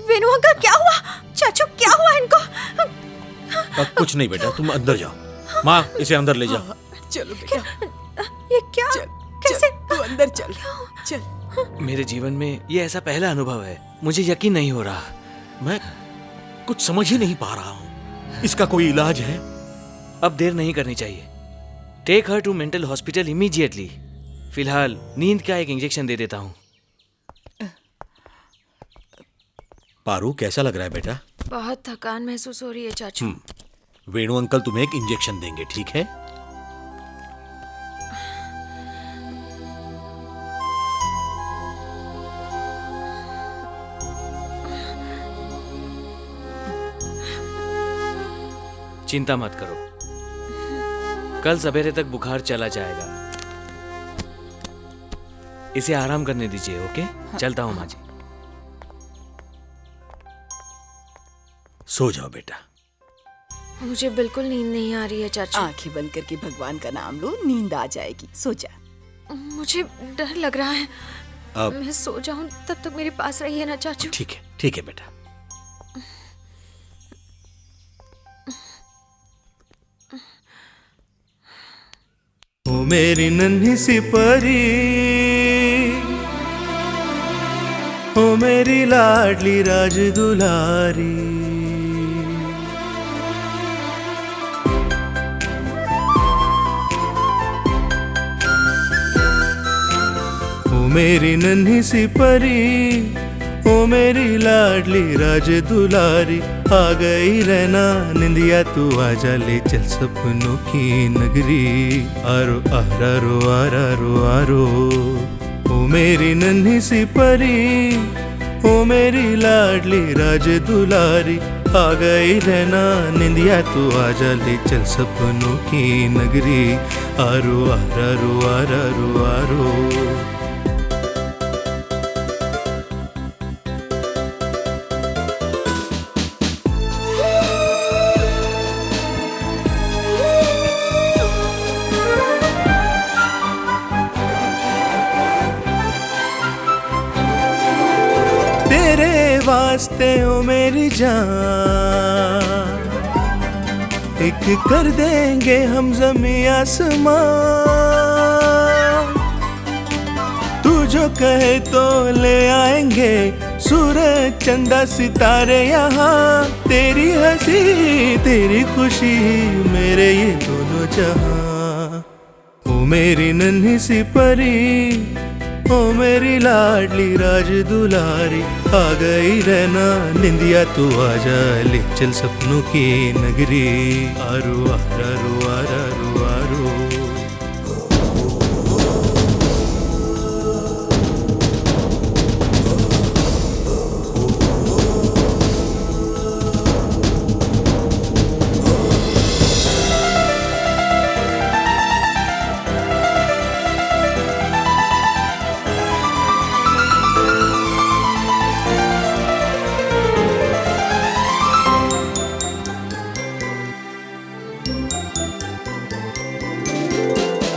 वेणु अंकल, क्या हुआ? चाचू, क्या हुआ इनको?
कुछ नहीं बेटा, तुम अंदर जाओ। माँ, इसे अंदर ले जाओ।
चलो बेटा।
ये क्या? कैसे?
तू अंदर चल, चल।
मेरे जीवन में ये ऐसा पहला अनुभव है, मुझे यकीन नहीं हो रहा।
मैं कुछ समझ ही नहीं पा रहा हूँ। इसका कोई इलाज है?
अब देर नहीं करनी चाहिए। Take her to mental hospital immediately. फिलहाल नींद का एक इंजेक्शन दे देता हूँ।
पारू, कैसा लग रहा है बेटा?
बहुत थकान महसूस हो रही है चाचू।
वेणु अंकल तुम्हें एक इंजेक्शन देंगे, ठीक है?
चिंता मत करो, कल सवेरे तक बुखार चला जाएगा। इसे आराम करने दीजिए, ओके? चलता हूँ माँ जी।
सो जाओ बेटा।
मुझे बिल्कुल नींद नहीं आ रही है चाचू।
आंखें बंद करके भगवान का नाम लो, नींद आ जाएगी। सो जा।
मुझे डर लग रहा है।
अब
मैं सो जाऊं तब तक मेरे पास रहिए ना चाचू।
ठीक है बेटा।
मेरी नन्ही सी परी, ओ मेरी लाडली राज दुलारी। ओ मेरी नन्ही सी परी, ओ मेरी लाडली राज दुलारी। आ गई रहना निंदिया तू आजा, ले चल सपनों की नगरी। आरो आरो आरो आरो, ओ मेरी नन्ही सी परी, ओ मेरी लाडली राज दुलारी। आ गई रहना निंदिया तू आजा, ले चल सपनों की नगरी। आरो आरो आरो आरो। वास्ते ओ मेरी जान, एक कर देंगे हम ज़मीं आसमां। तू जो कहे तो ले आएंगे सूरज चंदा सितारे यहाँ। तेरी हंसी तेरी खुशी मेरे ये दोनों जहां। ओ मेरी नन्ही सी परी, ओ मेरी लाडली राज दुलारी। आ गई रहना निंदिया तू आजा, ले चल सपनों की नगरी। आरो आरो आरो आरो।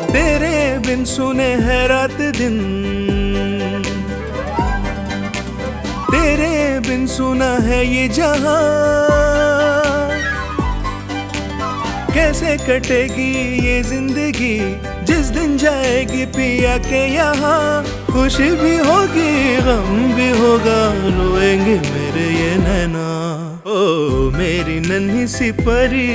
तेरे बिन सुने है रात दिन, तेरे बिन सुना है ये जहां। कैसे कटेगी ये जिंदगी जिस दिन जाएगी पिया के यहाँ। खुशी भी होगी गम भी होगा, रोएंगे मेरे ये नैना। ओ मेरी नन्ही सी परी,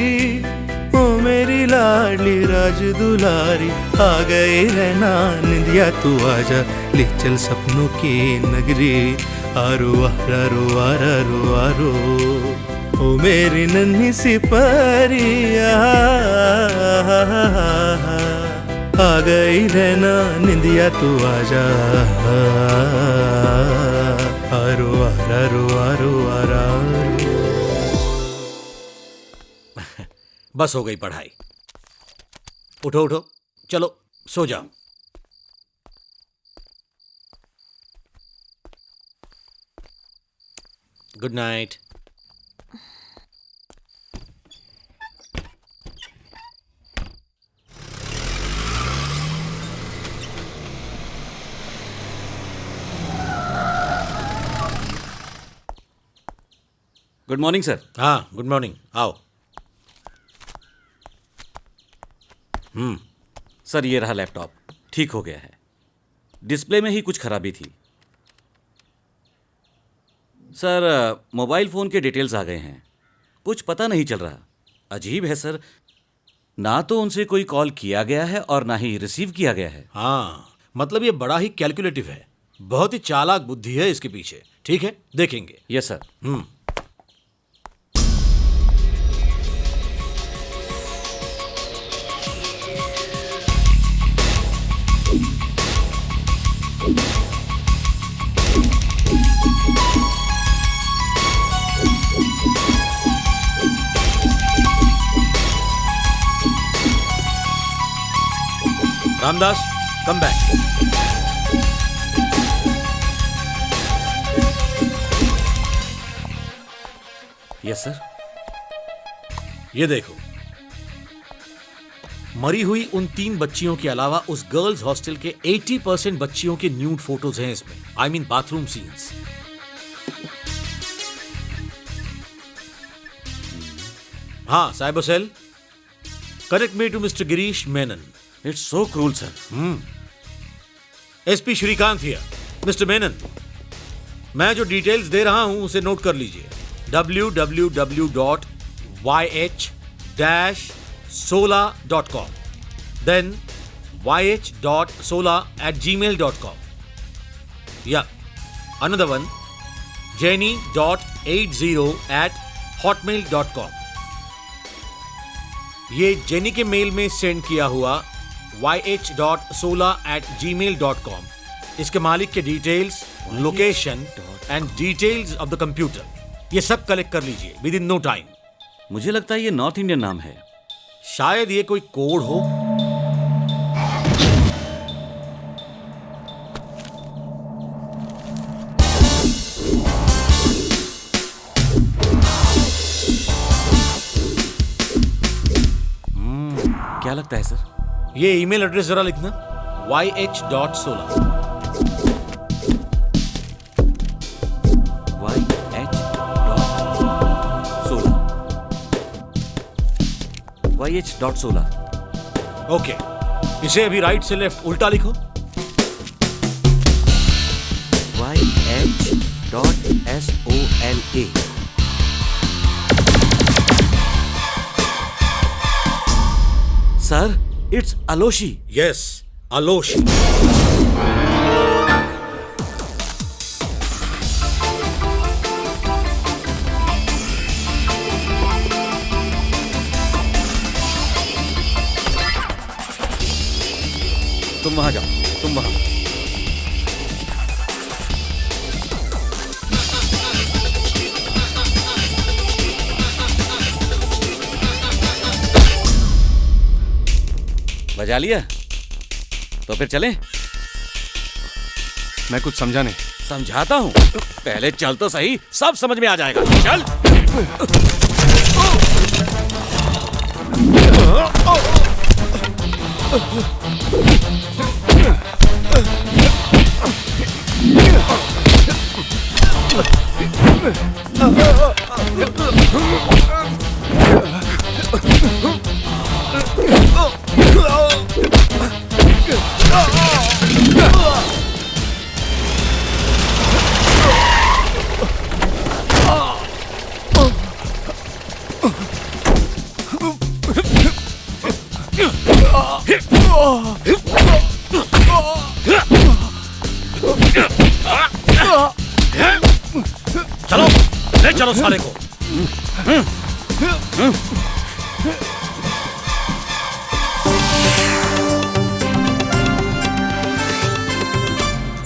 ओ मेरी लाडली राज दुलारी। आ गए रहना निंदिया तू आजा, ले चल सपनों की नगरी। आरो आरो आरो आरो, ओ मेरी नन्ही सी परी। आ गई रहना निंदिया तू आजा। आरो आरो आरो आरो।
बस हो गई पढ़ाई। उठो उठो, चलो सो जाओ। Good night.
Good morning sir.
हाँ गुड मॉर्निंग, आओ।
सर ये रहा लैपटॉप, ठीक हो गया है। डिस्प्ले में ही कुछ खराबी थी। सर मोबाइल फ़ोन के डिटेल्स आ गए हैं, कुछ पता नहीं चल रहा। अजीब है सर, ना तो उनसे कोई कॉल किया गया है और ना ही रिसीव किया गया है।
हाँ मतलब ये बड़ा ही कैलकुलेटिव है, बहुत ही चालाक बुद्धि है इसके पीछे। ठीक है देखेंगे।
Yes sir.
Ramdas come back.
Yes sir.
ये देखो, मरी हुई उन 3 बच्चियों के अलावा उस गर्ल्स हॉस्टल के 80% बच्चियों के न्यूड फोटोज हैं इसमें। I mean bathroom scenes. हाँ cyber cell, connect me to mister Girish Menon,
it's so cruel sir.
SP Srikanth here. Mister Menon, मैं जो डिटेल्स दे रहा हूं उसे नोट कर लीजिए। www.yh-sola.com, then yh.sola@gmail.com. Yeah, another one, jenny.80@hotmail.com. ये जेनी के मेल में सेंड किया हुआ yh.sola@gmail.com, इसके मालिक के details, location and details of the computer, ये सब कलेक्ट कर लीजिए विद इन नो टाइम।
मुझे लगता है ये नॉर्थ इंडियन नाम है।
शायद ये कोई कोड हो।
क्या लगता है सर?
ये ईमेल एड्रेस जरा लिखना, yh.sola।
yh.sola।
ओके, इसे अभी राइट से लेफ्ट उल्टा लिखो।
yh.sola। Sir, it's Aloshi.
Yes, Aloshi.
तुम वहां जाओ, तुम वहां। बजा लिया? तो फिर चलें?
मैं कुछ समझा नहीं।
समझाता हूं, पहले चल तो सही, सब समझ में आ जाएगा। चल।
चलो, ले चलो सारे को।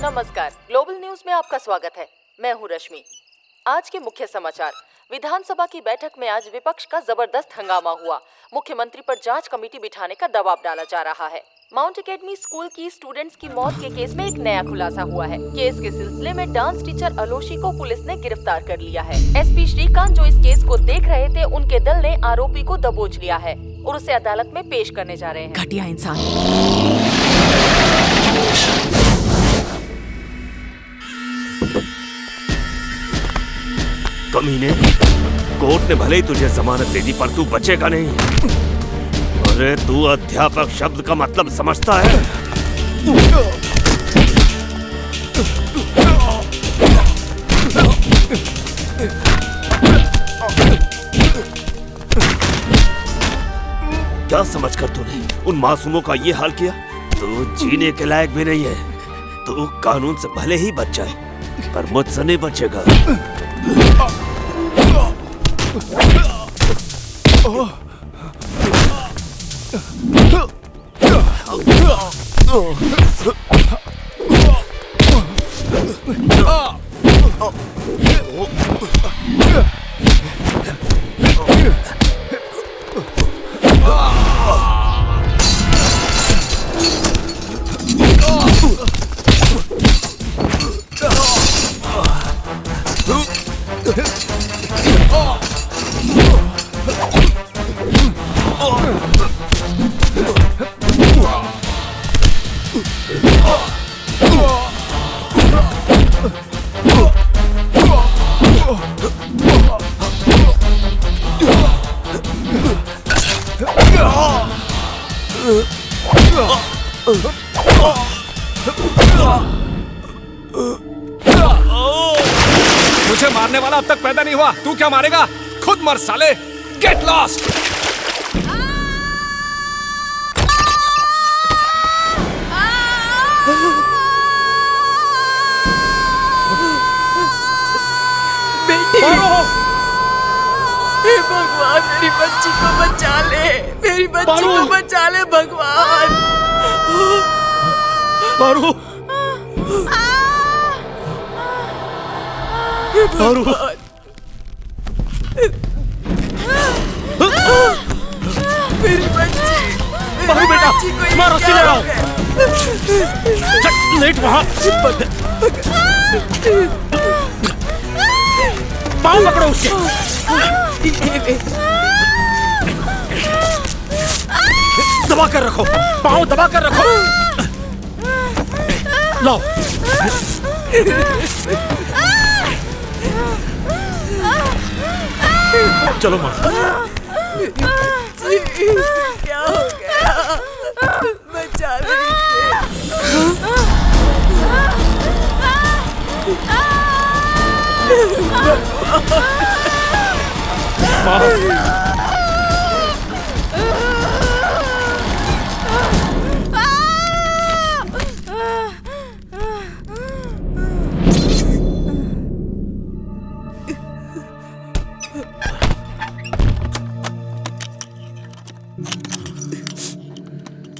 नमस्कार, ग्लोबल न्यूज में आपका स्वागत है। मैं हूं रश्मि। आज के मुख्य समाचार। विधानसभा की बैठक में आज विपक्ष का जबरदस्त हंगामा हुआ। मुख्यमंत्री पर जांच कमेटी बिठाने का दबाव डाला जा रहा है। माउंट एकेडमी स्कूल की स्टूडेंट्स की मौत के केस में एक नया खुलासा हुआ है। केस के सिलसिले में डांस टीचर अलोशी को पुलिस ने गिरफ्तार कर लिया है। एसपी श्रीकांत जो इस केस को देख रहे थे, उनके दल ने आरोपी को दबोच लिया है और उसे अदालत में पेश करने जा रहे हैं।
घटिया इंसान।
कमीने, कोर्ट ने भले ही तुझे जमानत दे दी पर तू बचेगा नहीं। अरे तू अध्यापक शब्द का मतलब समझता है? क्या समझकर तूने उन मासूमों का ये हाल किया? तू जीने के लायक भी नहीं है। तू कानून से भले ही बच जाए पर मुझसे नहीं बचेगा।
मुझे मारने वाला अब तक पैदा नहीं हुआ, तू क्या मारेगा? खुद मर साले। Get lost.
बेटी, हे भगवान मेरी बच्ची को बचा ले, मेरी बच्ची को बचा ले भगवान।
पारू, पारू,
मेरी बच्ची,
पारू बेटा, मारो रस्सी ले आओ। लेट वहाँ। पाँव पकड़ो उसके। दबा कर रखो, पाँव दबा कर रखो। लाओ। चलो माँ।
क्या हो गया? बचा ले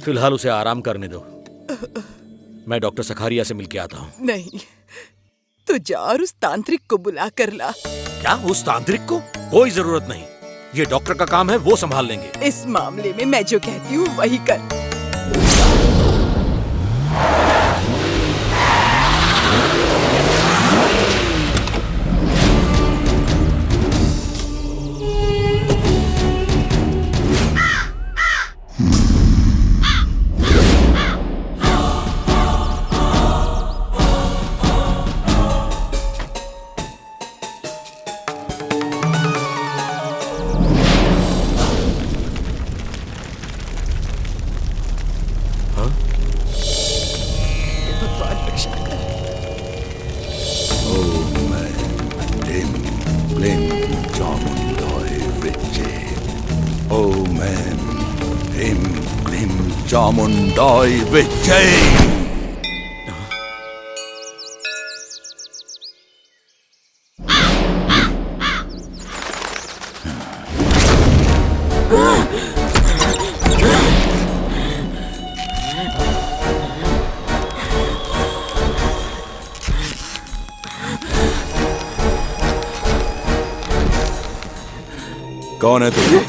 फिलहाल उसे आराम करने दो। मैं डॉक्टर सखारिया से मिलके आता हूँ।
नहीं, तू जा और उस तांत्रिक को बुला कर ला।
क्या उस तांत्रिक को? कोई जरूरत नहीं, ये डॉक्टर का काम है, वो संभाल लेंगे।
इस मामले में मैं जो कहती हूँ वही कर।
चामुंडाई विजय। कौन है तू?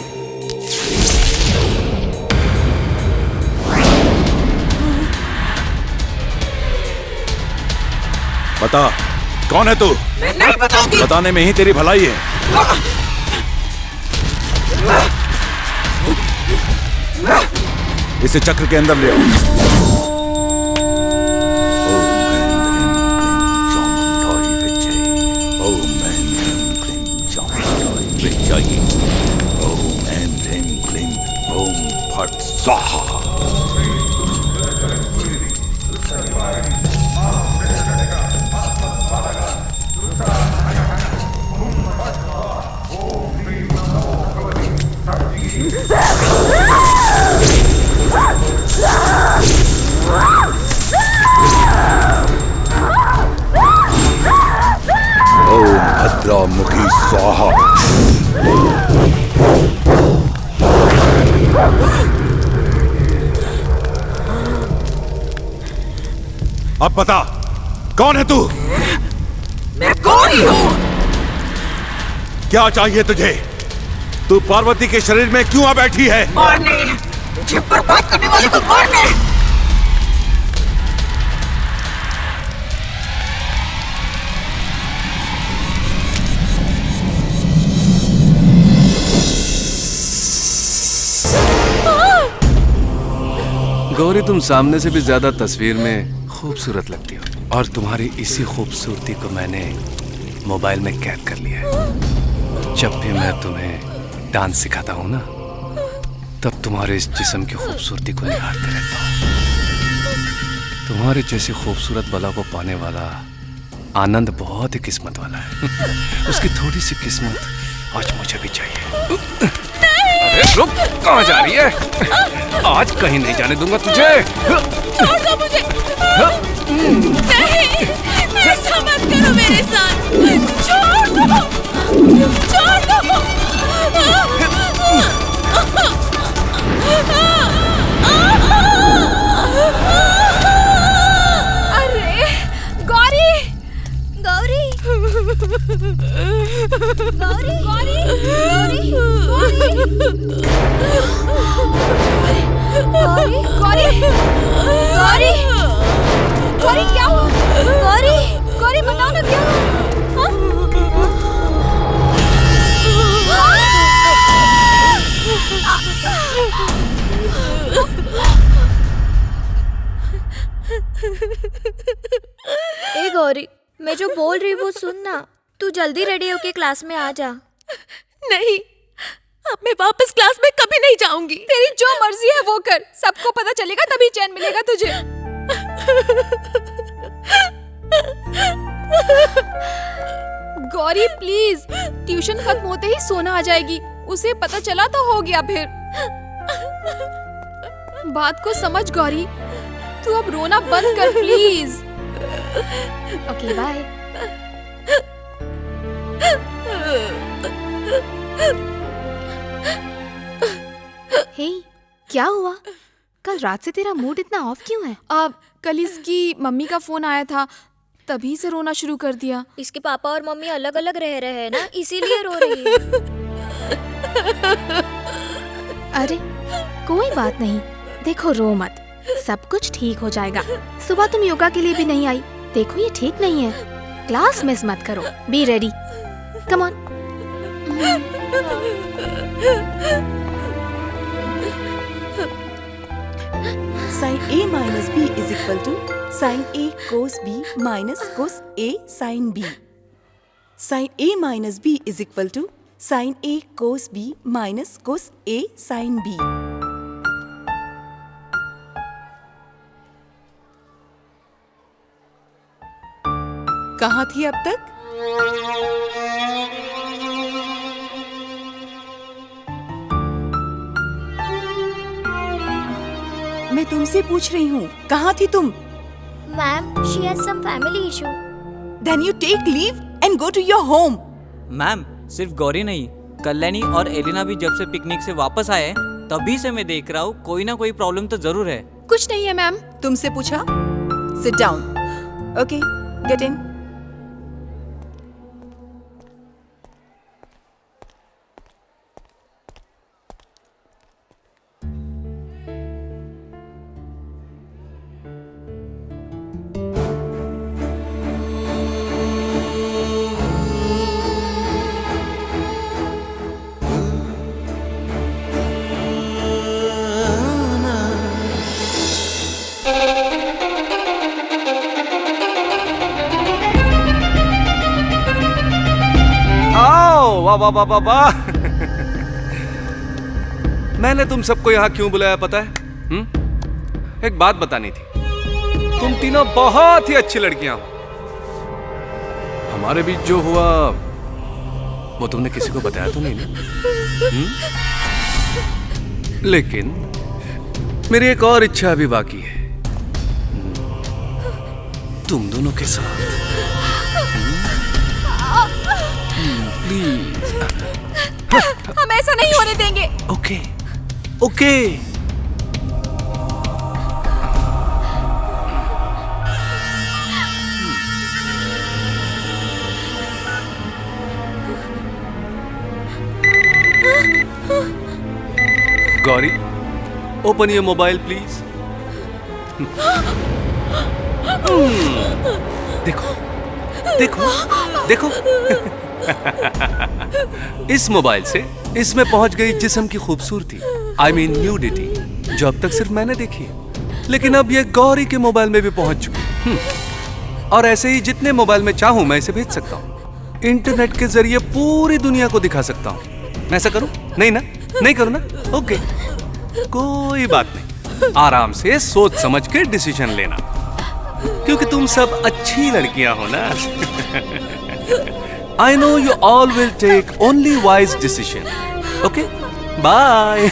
बता, कौन है तू?
मैं नहीं बताऊंगी।
बताने में ही तेरी भलाई है। इसे चक्र के अंदर ले आओ। ओम ऐं ह्रीं क्लीं ओम फट् स्वाहा। ओम भद्रामुखी स्वाहा। अब बता, कौन है तू?
मैं गौरी हूँ।
क्या चाहिए तुझे? तू पार्वती के शरीर में क्यों आ बैठी है?
मारने, मुझे बर्बाद करने वाले को मारने।
गौरी, तुम सामने से भी ज्यादा तस्वीर में खूबसूरत लगती हो, और तुम्हारी इसी खूबसूरती को मैंने मोबाइल में कैद कर लिया है। जब भी मैं तुम्हें डांस सिखाता हूँ ना, तब तुम्हारे इस जिस्म की खूबसूरती को निहारते रहता हूँ। तुम्हारे जैसी खूबसूरत बला को पाने वाला आनंद बहुत ही किस्मत वाला है। उसकी थोड़ी सी किस्मत आज मुझे भी चाहिए। अरे रुक, कहाँ जा रही है? आज कहीं नहीं जाने दूंगा तुझे।
छोड़ दो मुझे। नहीं, ऐसा मत करो मेरे साथ। छोड़ दो, छोड़ दो।
अरे गौरी, गौरी, गौरी, गौरी, गौरी, गौरी, गौरी, गौरी, गौरी क्या हुआ? गौरी, गौरी बताओ ना क्या हुआ?
ए गौरी, मैं जो बोल रही वो सुन ना। तू जल्दी रेडी होके क्लास में आ जा।
नहीं, अब मैं वापस क्लास में कभी नहीं जाऊंगी। तेरी जो मर्जी है वो कर, सबको पता चलेगा तभी चैन मिलेगा तुझे। गौरी प्लीज, ट्यूशन खत्म होते ही सोना आ जाएगी। उसे पता चला तो हो गया फिर। बात को समझ गौरी, तू अब रोना बंद कर प्लीज।
Okay bye. हे, क्या हुआ? कल रात से तेरा मूड इतना ऑफ क्यों है?
कल इसकी मम्मी का फोन आया था, तभी से रोना शुरू कर दिया।
इसके पापा और मम्मी अलग अलग रह रहे हैं ना, इसीलिए रो रही है।
अरे कोई बात नहीं, देखो रो मत, सब कुछ ठीक हो जाएगा। सुबह तुम योगा के लिए भी नहीं आई, देखो ये ठीक नहीं है। क्लास मिस मत करो, be ready, come on.
Sin A minus B is equal to sin A cos B minus cos A sin B. Sin A minus B is equal to sin A cos B minus cos A sin B. कहाँ थी अब तक? मैं तुमसे पूछ रही हूँ, कहाँ थी तुम?
Ma'am, she has some family issue.
Then you take leave and go to your home.
Ma'am, सिर्फ गौरी नहीं, कल्याणी और एलिना भी जब से पिकनिक से वापस आए तभी से मैं देख रहा हूँ कोई ना कोई प्रॉब्लम तो जरूर है।
कुछ नहीं है मैम।
तुमसे पूछा? Sit down. Okay, get in.
वाह वाह वाह वाह वाह। मैंने तुम सबको यहाँ क्यों बुलाया पता है? एक बात बतानी थी। तुम तीनों बहुत ही अच्छी लड़कियां हो। हमारे बीच जो हुआ वो तुमने किसी को बताया तो नहीं ना? लेकिन मेरी एक और इच्छा अभी बाकी है, तुम दोनों के साथ। प्लीज,
हम ऐसा नहीं होने देंगे।
Okay okay. Gauri, open your mobile please. देखो देखो देखो। इस मोबाइल से इसमें पहुंच गई जिस्म की खूबसूरती, आई मीन न्यूडिटी, जो अब तक सिर्फ मैंने देखी है, लेकिन अब ये गौरी के मोबाइल में भी पहुंच चुकी है। और ऐसे ही जितने मोबाइल में चाहूं मैं इसे भेज सकता हूं। इंटरनेट के जरिए पूरी दुनिया को दिखा सकता हूं। मैं ऐसा करूं? नहीं ना? नहीं करूं ना? ओके, कोई बात नहीं, आराम से सोच समझ के डिसीजन लेना। क्योंकि तुम सब अच्छी लड़कियां हो ना। I know you all will take only wise decision. Okay? Bye.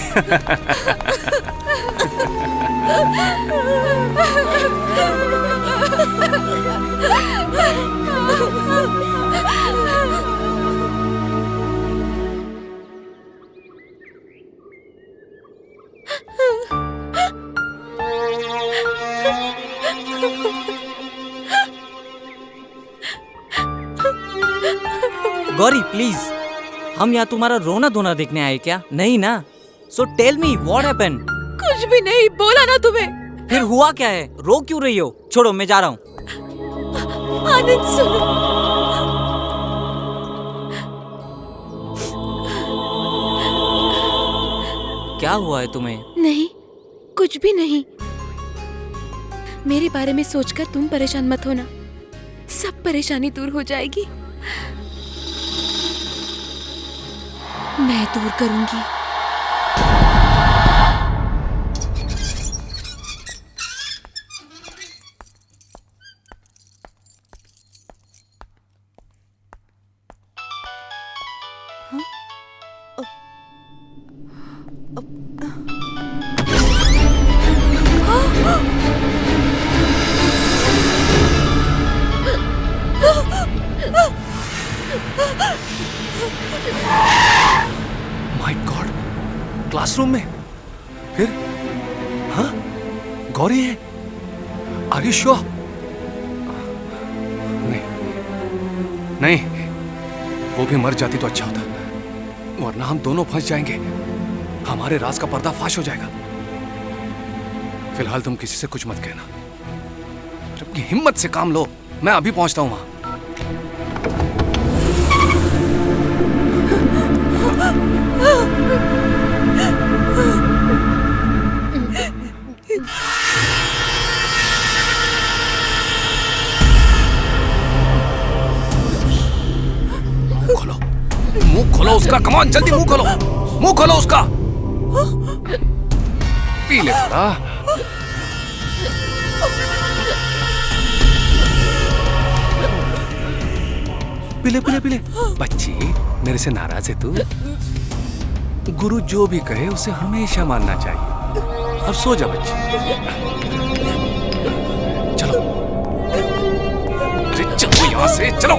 Gauri please, हम यहाँ तुम्हारा रोना धोना देखने आए क्या? नहीं ना? So tell me what happened.
कुछ भी नहीं बोला ना तुम्हें।
फिर हुआ क्या है? रो क्यों रही हो? छोड़ो, मैं जा रहा हूँ।
आनंद सुनो।
क्या हुआ है तुम्हें?
नहीं, कुछ भी नहीं। मेरे बारे में सोचकर तुम परेशान मत होना, सब परेशानी दूर हो जाएगी। मैं दूर करूंगी।
माय गॉड, क्लासरूम में? फिर? हाँ, गौरी है? Are you sure? नहीं, वो भी मर जाती तो अच्छा होता, वरना हम दोनों फंस जाएंगे। हमारे राज का पर्दाफाश हो जाएगा। फिलहाल तुम किसी से कुछ मत कहना। जबकि हिम्मत से काम लो, मैं अभी पहुंचता हूं वहां। मुंह खोलो उसका, कमान जल्दी मुंह खोलो, मुंह खोलो उसका। पी ले थोड़ा। पीले पीले पीले। बच्ची, मेरे से नाराज है तू? गुरु जो भी कहे उसे हमेशा मानना चाहिए। अब सो जा बच्ची। चलो, अरे चलो यहाँ से, चलो।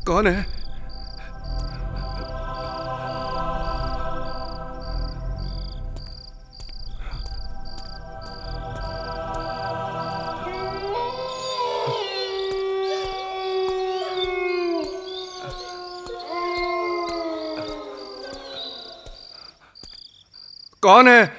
कौन है? कौन है?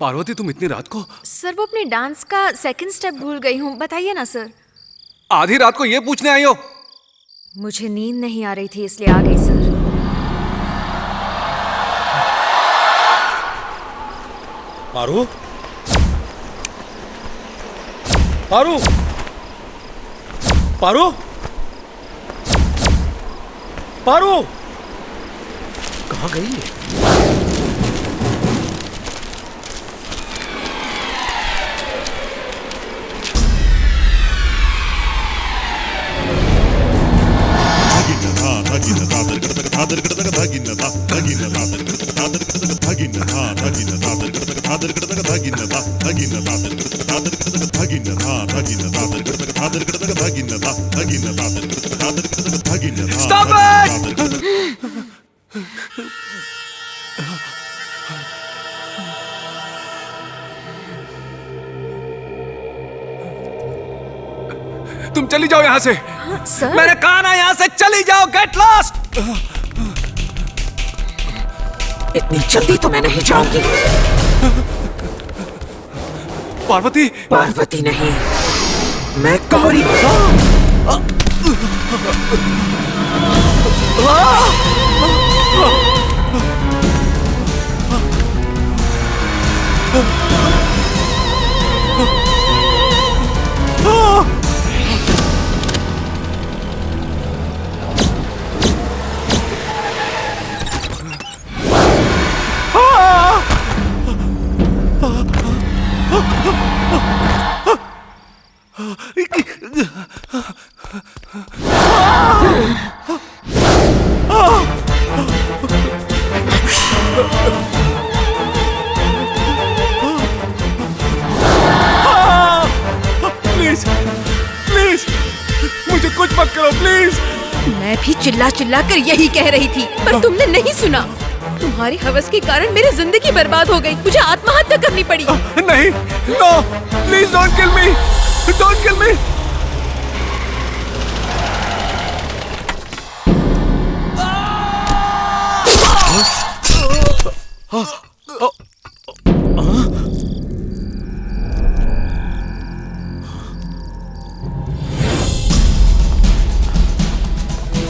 पार्वती तुम इतनी रात को?
सर वो अपने डांस का सेकंड स्टेप भूल गई हूँ, बताइए ना सर।
आधी रात को ये पूछने आई हो?
मुझे नींद नहीं आ रही थी इसलिए आ गई सर।
पारू, पारू, पारू, पारू, कहाँ गई है?
Stop it! तुम चली जाओ यहाँ से।
सर?
मैंने कहा ना यहाँ से चली जाओ। Get lost.
इतनी जल्दी तो मैं नहीं जाऊंगी।
पार्वती?
पार्वती नहीं, मैं गौरी।
प्लीज प्लीज मुझे कुछ मत करो प्लीज।
मैं भी चिल्ला चिल्ला कर यही कह रही थी पर तुमने नहीं सुना। तुम्हारी हवस के कारण मेरी जिंदगी बर्बाद हो गई, मुझे आत्महत्या करनी पड़ी।
नहीं, no, please don't kill me, don't kill me.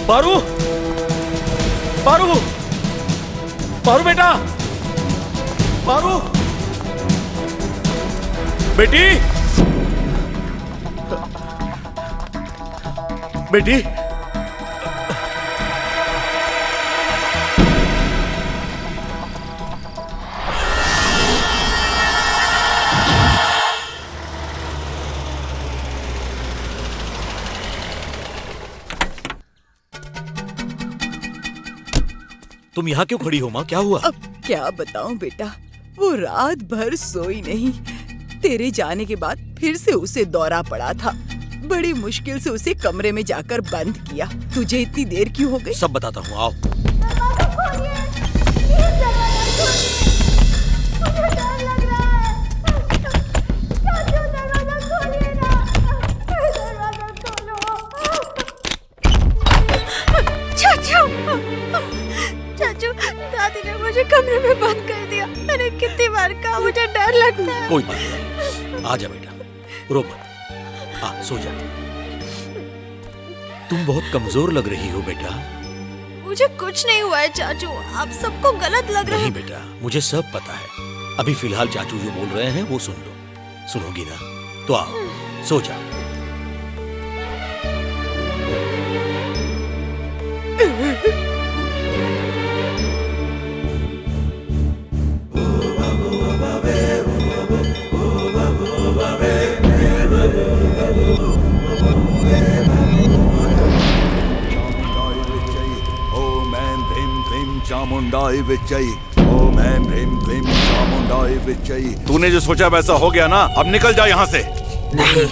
Paru, Paru, Paru बेटा, पारू, बेटी, बेटी, तुम यहाँ क्यों खड़ी हो माँ? क्या हुआ?
अब क्या बताऊं बेटा, वो रात भर सोई नहीं। तेरे जाने के बाद फिर से उसे दौरा पड़ा था। बड़ी मुश्किल से उसे कमरे में जाकर बंद किया। तुझे इतनी देर क्यों हो गई?
सब बताता हूँ, आओ।
चाचू, दादी ने मुझे कमरे में बंद कर दिया। मैंने कितनी बार कहा, मुझे डर लगता है।
कोई बात नहीं, आ जा बेटा, रो मत। हाँ, सो जा। तुम बहुत कमजोर लग रही हो बेटा।
मुझे कुछ नहीं हुआ है चाचू, आप सबको गलत लग रहा है।
नहीं बेटा, मुझे सब पता है। अभी फिलहाल चाचू जो बोल रहे हैं वो सुन लो। सुनोगी ना? तो आओ, सो जाओ।
चामुंडाई विचई, ओम ऐं ह्रीं क्लीं चामुंडाई विचई। तूने जो सोचा वैसा हो गया ना, अब निकल जा यहाँ से।
नहीं,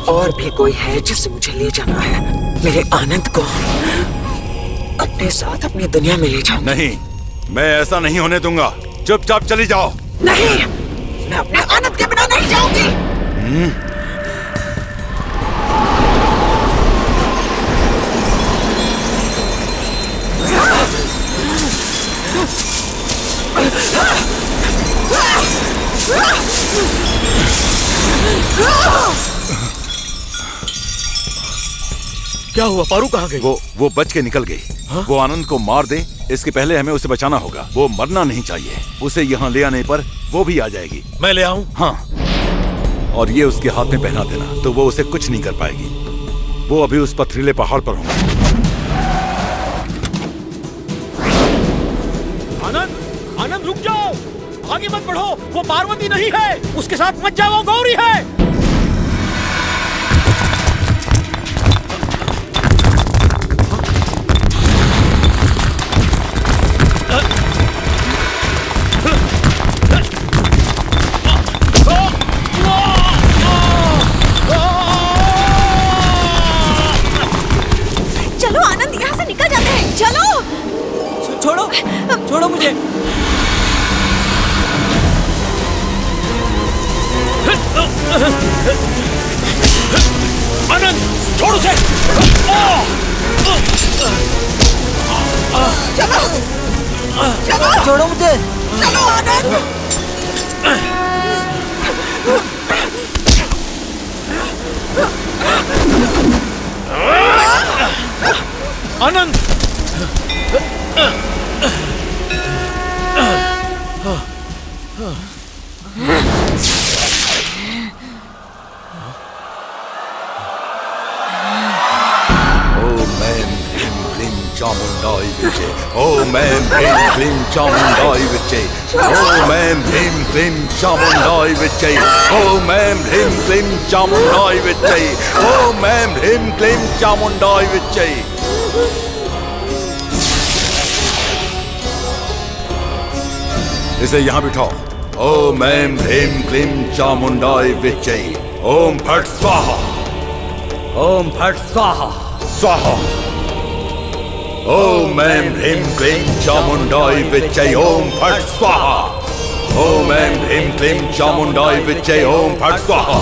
और भी कोई है जिसे मुझे ले जाना है। मेरे आनंद को अपने साथ अपनी दुनिया में ले जाओ।
नहीं, मैं ऐसा नहीं होने दूंगा। चुपचाप चली जाओ।
नहीं, मैं अपने आनंद के बिना नहीं जाऊंगी।
क्या हुआ? पारू कहाँ गई?
वो बच के निकल गई। वो आनंद को मार दे, इसके पहले हमें उसे बचाना होगा। वो मरना नहीं चाहिए। उसे यहाँ ले आने पर वो भी आ जाएगी।
मैं ले आऊं?
हाँ, और ये उसके हाथ में पहना देना, तो वो उसे कुछ नहीं कर पाएगी। वो अभी उस पथरीले पहाड़ पर होंगे।
आनंद, आनंद रुक जाओ, आगे मत बढ़ो। वो पार्वती नहीं है, उसके साथ मत जाओ, गौरी है।
चलो आनंद, यहाँ से निकल जाते हैं। चलो।
छोड़ो, छोड़ो मुझे।
आनंद, छोड़ उसे।
चलो, चलो,
छोड़ो मुझे।
चलो आनंद।
आनंद,
चामुंडाई विचे, ओम ऐं ह्रीं क्लीं चामुंडाई विचे, ओम ऐं ह्रीं क्लीं चामुंडाई विचे, ओम ऐं ह्रीं क्लीं चामुंडाई विचे, ओम ऐं ह्रीं क्लीं चामुंडाई विचे। इसे यहाँ बिठाओ। ओम ऐं ह्रीं क्लीं चामुंडाई विचे, ओम फट स्वाहा, ओम फट स्वाहा, स्वाहा। ओम ऐं ह्रीं क्लीं चामुंडाई विचे, ओम फट स्वाहा, ओम ऐं ह्रीं क्लीं चामुंडाई विचे, ओम फट स्वाहा,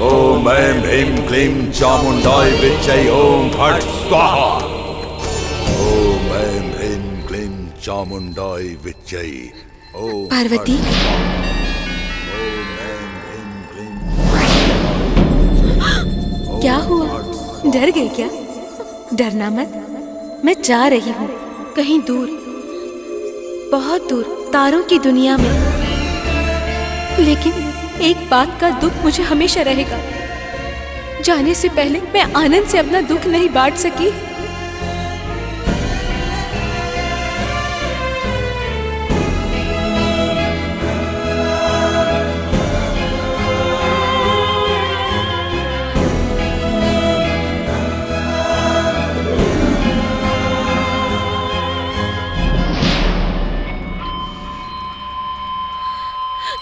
ओम ऐं ह्रीं क्लीं चामुंडाई विचे, ओम फट स्वाहा, ओम ऐं ह्रीं क्लीं चामुंडाई विचे, ओम
पार्वती, क्या हुआ? डर गई क्या? डरना मत, मैं जा रही हूँ कहीं दूर, बहुत दूर, तारों की दुनिया में। लेकिन एक बात का दुख मुझे हमेशा रहेगा। जाने से पहले मैं आनंद से अपना दुख नहीं बांट सकी।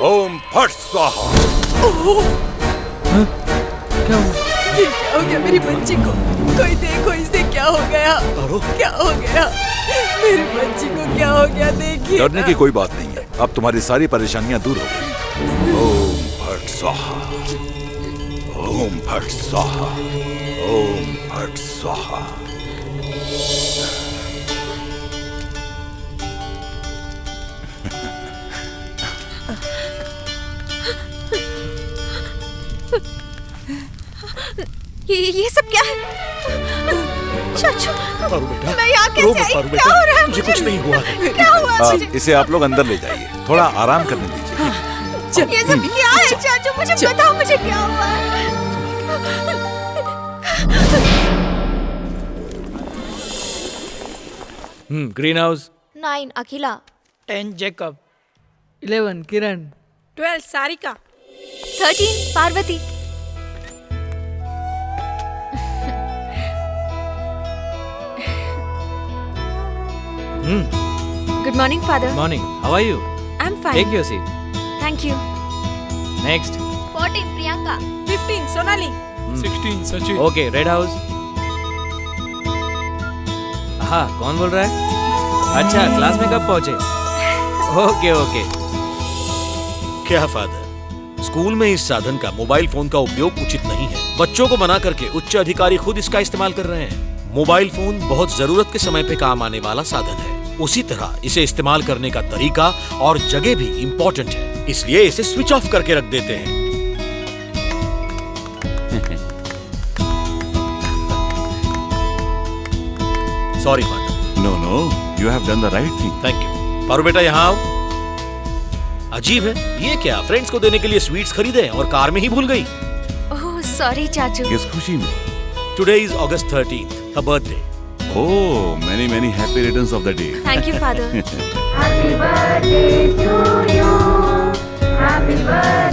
ओम फट स्वाहा।
क्या हो गया मेरी बच्ची को? कोई देखो, इसे क्या हो गया? क्या हो गया मेरी बच्ची को? क्या हो गया? देखिए।
डरने की कोई बात नहीं है, अब तुम्हारी सारी परेशानियां दूर हो गई। ओम फट स्वाहा, ओम फट स्वाहा, ओम फट स्वाहा।
ये सब क्या है? चाचू,
पारू बेटा,
मैं यहाँ कैसे आई?
पारू
क्या हो रहा है?
तुझे कुछ नहीं हुआ है।
क्या हुआ मुझे?
इसे आप लोग अंदर ले जाइए, थोड़ा आराम करने दीजिए।
ये सब क्या है चाचू? मुझे बताओ, मुझे क्या हुआ है?
Green house.
9 Akhila,
10 Jacob, 11 Kiran,
12 Sarika,
13 Parvathi. Good morning, Father.
Morning. How are you?
I'm fine.
Take your seat.
Thank you.
Next.
14 Priyanka,
15 Sonali,
16 Sachin. Okay, Red House. हाँ, कौन बोल रहा है? अच्छा, क्लास में कब पहुंचे? Okay okay.
क्या फादर, स्कूल में इस साधन का, मोबाइल फोन का उपयोग उचित नहीं है। बच्चों को मना करके उच्च अधिकारी खुद इसका इस्तेमाल कर रहे हैं। मोबाइल फोन बहुत जरूरत के समय पे काम आने वाला साधन है। उसी तरह इसे इस्तेमाल करने का तरीका और जगह भी इम्पोर्टेंट है, इसलिए इसे स्विच ऑफ करके रख देते हैं। Sorry father.
No no, you have done the right thing.
Thank you. Paru बेटा यहाँ आओ। अजीब है, ये क्या फ्रेंड्स को देने के लिए स्वीट्स खरीदे और कार में ही भूल गई।
ओह सॉरी चाचू।
किस खुशी में?
Today is August 13th, her birthday.
Oh, many many happy returns of the day.
Thank you, Father.
Happy birthday to you. Happy birthday.